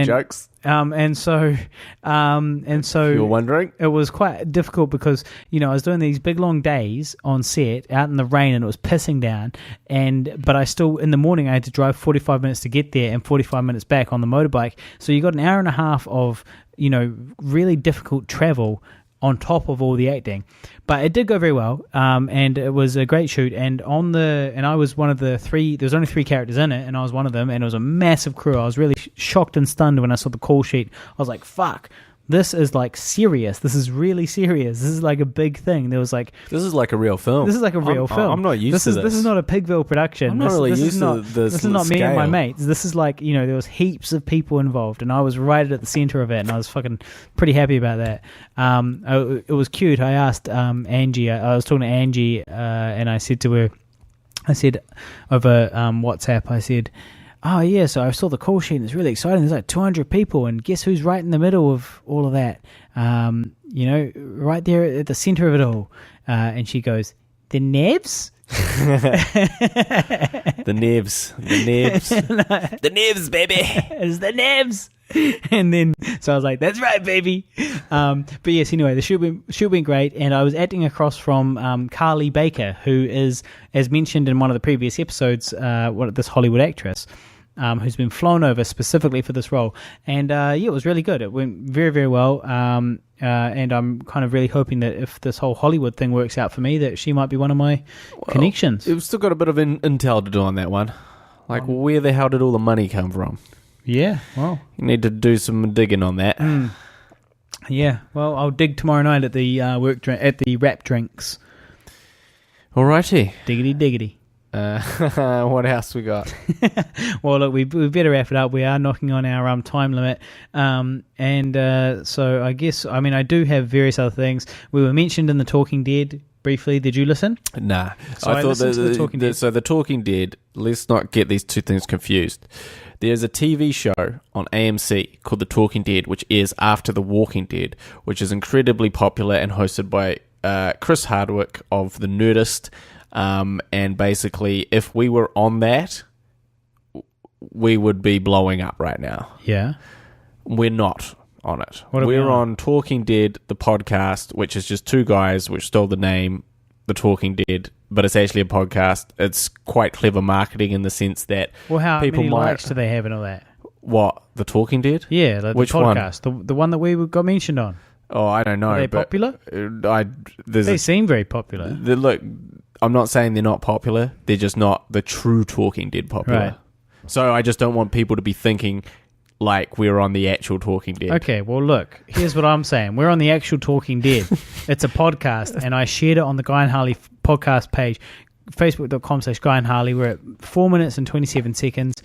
Jokes. And so you were wondering, it was quite difficult because I was doing these big long days on set out in the rain, and it was pissing down, but I still in the morning I had to drive 45 minutes to get there and 45 minutes back on the motorbike. So you got an hour and a half of really difficult travel on top of all the acting. But it did go very well, and it was a great shoot. And I was one of the 3. There was only 3 characters in it, and I was one of them. And it was a massive crew. I was really shocked and stunned when I saw the call sheet. I was like, "Fuck, this is serious. This is really serious. This is a big thing." There was this is like a real film. This is like a real film. I'm not used to this. This is not a Pigville production. I'm not really used to this. This is not me and my mates. This is there was heaps of people involved, and I was right at the center of it, and I was fucking pretty happy about that. It was cute. I asked Angie. I was talking to Angie, and I said to her, over WhatsApp, I said, "Oh yeah, so I saw the call sheet and it's really exciting. There's 200 people, and guess who's right in the middle of all of that? Right there at the center of it all." And she goes, "The Nevs?" The Nevs, baby. It's the Nevs. And then, so I was like, that's right, baby. But yes, anyway, the shoot went great. And I was acting across from Carly Baker, who is, as mentioned in one of the previous episodes, this Hollywood actress. Who's been flown over specifically for this role. And it was really good. It went very, very well. And I'm kind of really hoping that if this whole Hollywood thing works out for me, that she might be one of my connections. You've still got a bit of intel to do on that one. Like, where the hell did all the money come from? Yeah, well. You need to do some digging on that. Yeah, well, I'll dig tomorrow night at the at the rap drinks. Alrighty. Diggity. What else we got? Well, look, we better wrap it up. We are knocking on our time limit, so I guess I do have various other things. We were mentioned in The Talking Dead briefly. Did you listen? Nah. So I thought The Talking Dead. So The Talking Dead. Let's not get these two things confused. There's a TV show on AMC called The Talking Dead, which airs after The Walking Dead, which is incredibly popular and hosted by Chris Hardwick of The Nerdist. And basically, if we were on that, we would be blowing up right now. Yeah. We're not on it. We're on Talking Dead, the podcast, which is just two guys which stole the name, The Talking Dead, but it's actually a podcast. It's quite clever marketing in the sense that how people many might... likes do they have and all that? What? The Talking Dead? Yeah, the Which podcast. One? The one that we got mentioned on. Oh, I don't know. Are they popular? They seem very popular. Look... I'm not saying they're not popular. They're just not the true Talking Dead popular. Right. So I just don't want people to be thinking like we're on the actual Talking Dead. Okay, well, look, here's what I'm saying. We're on the actual Talking Dead. It's a podcast, and I shared it on the Guy and Harley podcast page, facebook.com/Guy and Harley. We're at 4 minutes and 27 seconds.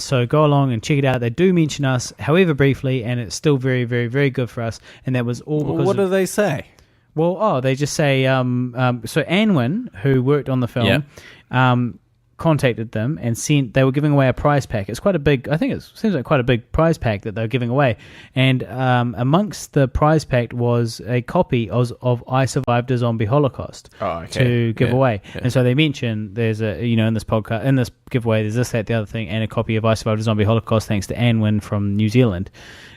So go along and check it out. They do mention us, however briefly, and it's still very, very, very good for us. And that was all because... What do they say? Well, they just say, so Anwin, who worked on the film, contacted them and they were giving away a prize pack. It's quite a big, I think it seems like quite a big prize pack that they're giving away. And amongst the prize pack was a copy of I Survived a Zombie Holocaust to give away. Yeah. And so they mention there's in this podcast, in this giveaway, there's this, that, the other thing, and a copy of I Survived a Zombie Holocaust thanks to Anwin from New Zealand.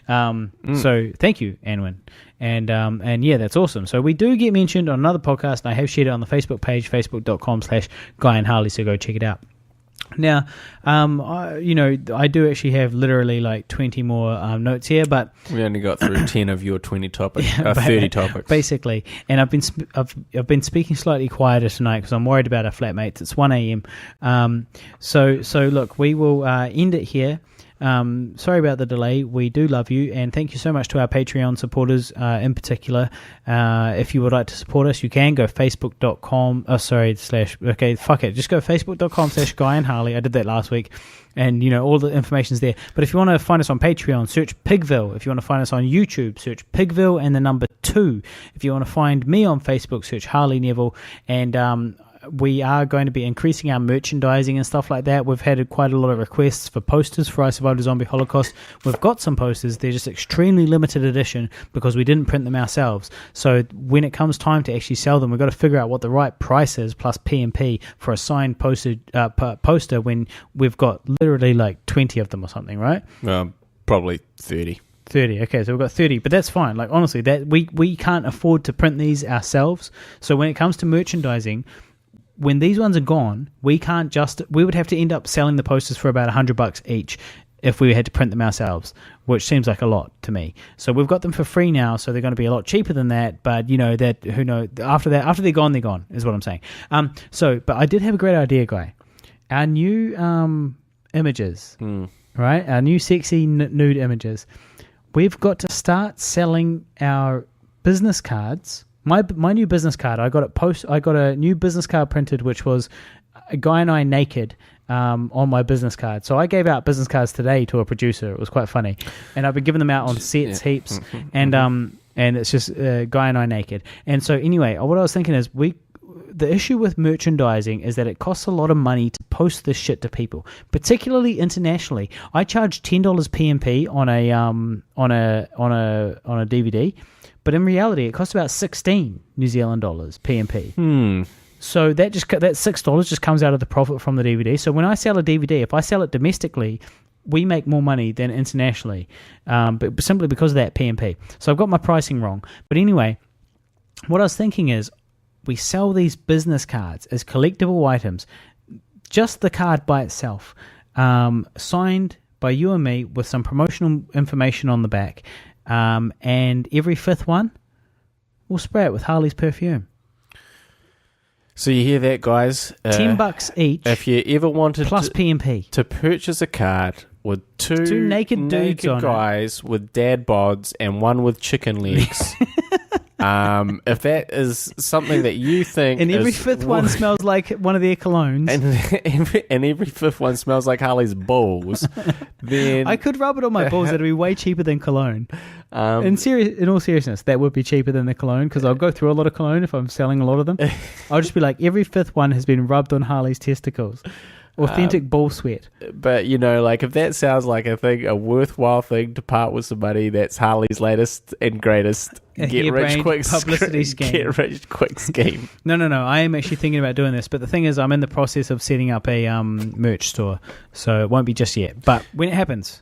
So thank you, Anwin. And yeah, that's awesome. So we do get mentioned on another podcast, and I have shared it on the Facebook page, facebook.com/Guy and Harley, so go check it out. Now, I do actually have literally like 20 more notes here, but we only got through 10 of your 20 topics, 30 topics, basically. And I've been speaking slightly quieter tonight because I'm worried about our flatmates. It's 1 a.m. So look, we will end it here. Sorry about the delay. We do love you, and thank you so much to our Patreon supporters in particular. If you would like to support us, you can go facebook.com. Just go facebook.com/Guy and Harley. I did that last week, and all the information's there. But if you want to find us on Patreon, search Pigville. If you want to find us on YouTube, search Pigville and the number 2. If you want to find me on Facebook, search Harley Neville. And we are going to be increasing our merchandising and stuff like that. We've had quite a lot of requests for posters for I Survived a Zombie Holocaust. We've got some posters. They're just extremely limited edition because we didn't print them ourselves. So when it comes time to actually sell them, we've got to figure out what the right price is plus P&P for a signed poster when we've got literally like 20 of them or something, right? Probably 30. 30. Okay, so we've got 30, but that's fine. Like, honestly, that we can't afford to print these ourselves. So when it comes to merchandising, when these ones are gone, we would have to end up selling the posters for about $100 each if we had to print them ourselves, which seems like a lot to me. So we've got them for free now, so they're going to be a lot cheaper than that. But who knows? After they're gone, is what I'm saying. But I did have a great idea, Guy. Our new images, right? Our new sexy nude images. We've got to start selling our business cards. My new business card, I got a new business card printed, which was a Guy and I naked on my business card. So I gave out business cards today to a producer. It was quite funny, and I've been giving them out on sets heaps, and it's just Guy and I naked. And so anyway, what I was thinking is the issue with merchandising is that it costs a lot of money to post this shit to people, particularly internationally. I charge $10 P&P on a DVD. But in reality, it costs about 16 New Zealand dollars P&P. So that $6 just comes out of the profit from the DVD. So when I sell a DVD, if I sell it domestically, we make more money than internationally, but simply because of that P&P. So I've got my pricing wrong. But anyway, what I was thinking is we sell these business cards as collectible items, just the card by itself, signed by you and me with some promotional information on the back, and every fifth one, we'll spray it with Harley's perfume. So you hear that, guys? $10 each. If you ever wanted plus P&P to purchase a card with two naked dudes on guys with dad bods and one with chicken legs. If that is something that you think, and every fifth one smells like one of their colognes, and every fifth one smells like Harley's balls, then I could rub it on my balls. That'd be way cheaper than cologne. In all seriousness, that would be cheaper than the cologne, because I'll go through a lot of cologne if I'm selling a lot of them. I'll just be like, every fifth one has been rubbed on Harley's testicles. Authentic ball sweat. But, if that sounds like a worthwhile thing to part with somebody, that's Harley's latest and greatest publicity scheme. Get rich quick scheme. No. I am actually thinking about doing this, but the thing is, I'm in the process of setting up a merch store, so it won't be just yet. But when it happens.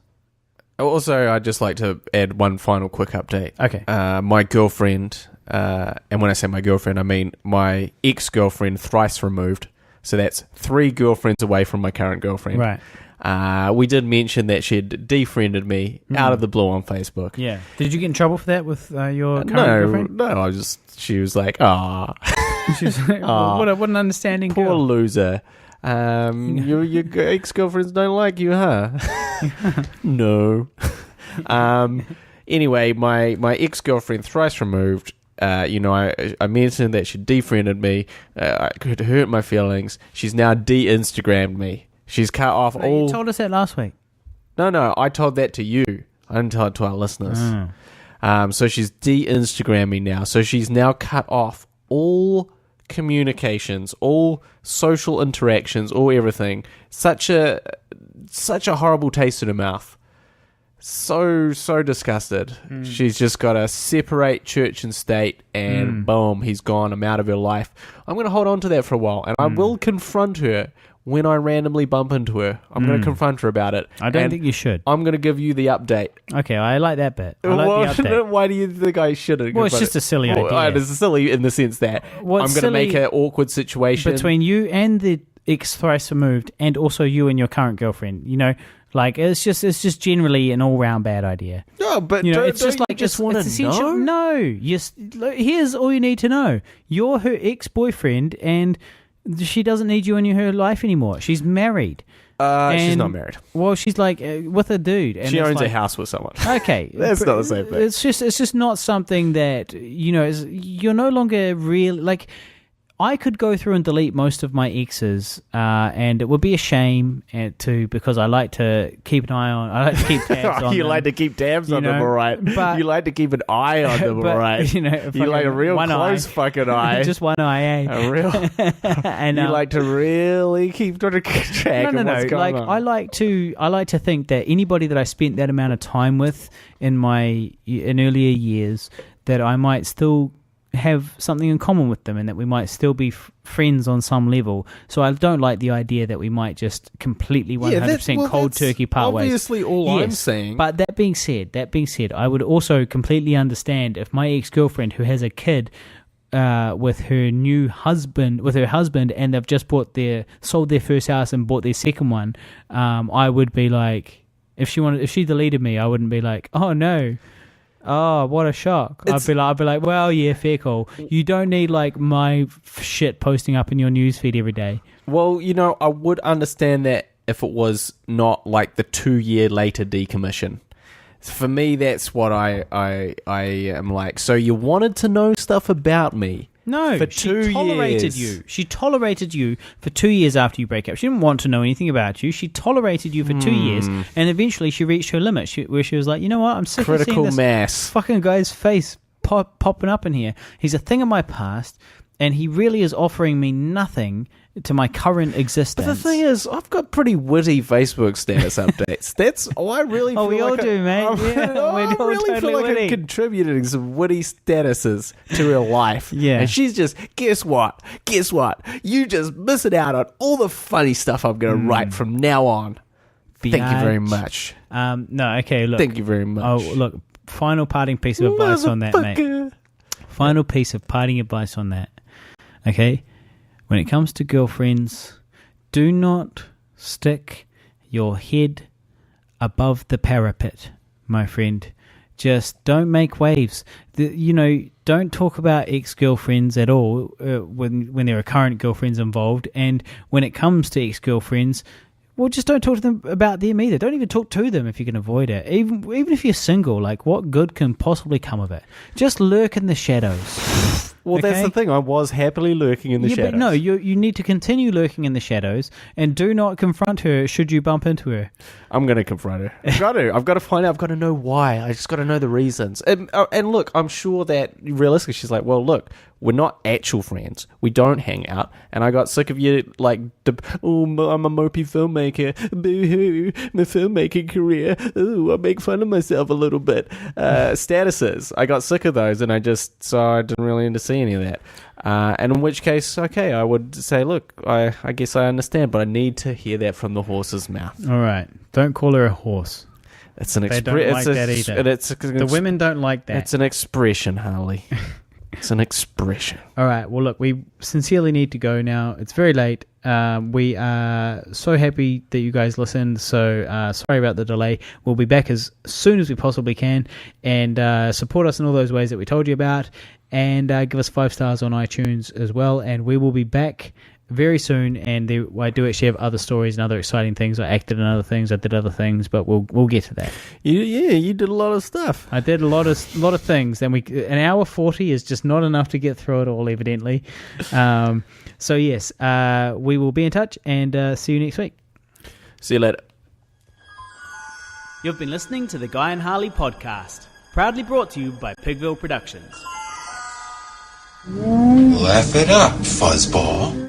Also, I'd just like to add one final quick update. Okay. My girlfriend, and when I say my girlfriend, I mean my ex-girlfriend thrice removed. So that's 3 girlfriends away from my current girlfriend. Right. We did mention that she had defriended me out of the blue on Facebook. Yeah. Did you get in trouble for that with your current girlfriend? No, she was like, "Ah." She was like, what an understanding poor girl. loser. Your ex-girlfriends don't like you, huh? No. Anyway, my ex-girlfriend thrice removed. I mentioned that she defriended me. It could hurt my feelings. She's now de-Instagrammed me. She's cut off all... You told us that last week. No, I told that to you. I didn't tell it to our listeners. So she's de-Instagrammed me now. So she's now cut off all communications, all social interactions, all everything. Such a horrible taste in her mouth. So disgusted. She's just got to separate church and state, and boom, he's gone. I'm out of her life. I'm going to hold on to that for a while, and I will confront her when I randomly bump into her. I'm going to confront her about it. I don't think you should. I'm going to give you the update. Okay, I like that bit. I like the update. Why do you think I shouldn't? Well, it's just a silly idea. It's silly in the sense that I'm going to make an awkward situation between you and the ex thrice removed, and also you and your current girlfriend. Like, it's just generally an all-round bad idea. No, but it's just like just want to know? No, here's all you need to know. You're her ex-boyfriend, and she doesn't need you in her life anymore. She's married. She's not married. Well, she's like with a dude. And she owns a house with someone. Okay. That's not the same thing. It's just not something that, you're no longer real. Like, I could go through and delete most of my exes, and it would be a shame because I like to keep an eye on. I like to keep tabs on you them. like to keep tabs on them, all right? But, you like to keep an eye on them, all right? You like a real close fucking eye. Just one eye, A real. And you like to really keep track of what's going on. I like to think that anybody that I spent that amount of time with in earlier years, that I might still have something in common with them, and that we might still be friends on some level. So I don't like the idea that we might just completely 100% cold turkey part ways. Obviously, I'm saying. But that being said, I would also completely understand if my ex-girlfriend, who has a kid with her husband, and they've just sold their first house and bought their second one, I would be like, if she deleted me, I wouldn't be like, oh no. Oh, what a shock. I'd be like, well, yeah, fair call. You don't need like my shit posting up in your newsfeed every day. Well, I would understand that if it was not like the 2-year later decommission. For me, that's what I am like. So you wanted to know stuff about me. No, for 2 she tolerated years. you. She tolerated you for 2 years after you break up. She didn't want to know anything about you. She tolerated you for 2 years, and eventually she reached her limit, where she was like, you know what, I'm sick of seeing this mass fucking guy's face popping up in here. He's a thing of my past, and he really is offering me nothing to my current existence. But the thing is, I've got pretty witty Facebook status updates. That's I really feel we all do, mate. I really feel like I'm contributing some witty statuses to her life. Yeah. And she's just, guess what? You just missing out on all the funny stuff I'm going to write from now on. Thank you very much. No, okay, look. Thank you very much. Oh, look, final parting piece of advice on that, mate. Final piece of parting advice on that. Okay? When it comes to girlfriends, do not stick your head above the parapet, my friend. Just don't make waves. Don't talk about ex-girlfriends at all when there are current girlfriends involved. And when it comes to ex-girlfriends, well, just don't talk to them about them either. Don't even talk to them if you can avoid it. Even if you're single, like, what good can possibly come of it? Just lurk in the shadows. Well, okay? That's the thing. I was happily lurking in the shadows. But no, you need to continue lurking in the shadows and do not confront her should you bump into her. I'm going to confront her. I've got to find out. I've got to know why. I just got to know the reasons. And look, I'm sure that realistically she's like, well, look, we're not actual friends. We don't hang out. And I got sick of you, like, I'm a mopey filmmaker. Boo-hoo, my filmmaking career. Ooh, I make fun of myself a little bit. Statuses. I got sick of those, and I didn't really need to see any of that. And in which case, okay, I would say, look, I guess I understand, but I need to hear that from the horse's mouth. All right. Don't call her a horse. It's an They don't like that either. The women don't like that. It's an expression, Harley. It's an expression. All right. Well, look, we sincerely need to go now. It's very late. We are so happy that you guys listened. So sorry about the delay. We'll be back as soon as we possibly can. And support us in all those ways that we told you about. And give us 5 stars on iTunes as well. And we will be back very soon. And I do actually have other stories and other exciting things. I acted in other things. I did other things. But we'll get to that. You did a lot of stuff. I did a lot of things. And an hour 40 is just not enough to get through it all, evidently. So yes, we will be in touch and see you next week. See you later. You've been listening to the Guy and Harley podcast, proudly brought to you by Pigville Productions. Laugh it up, fuzzball.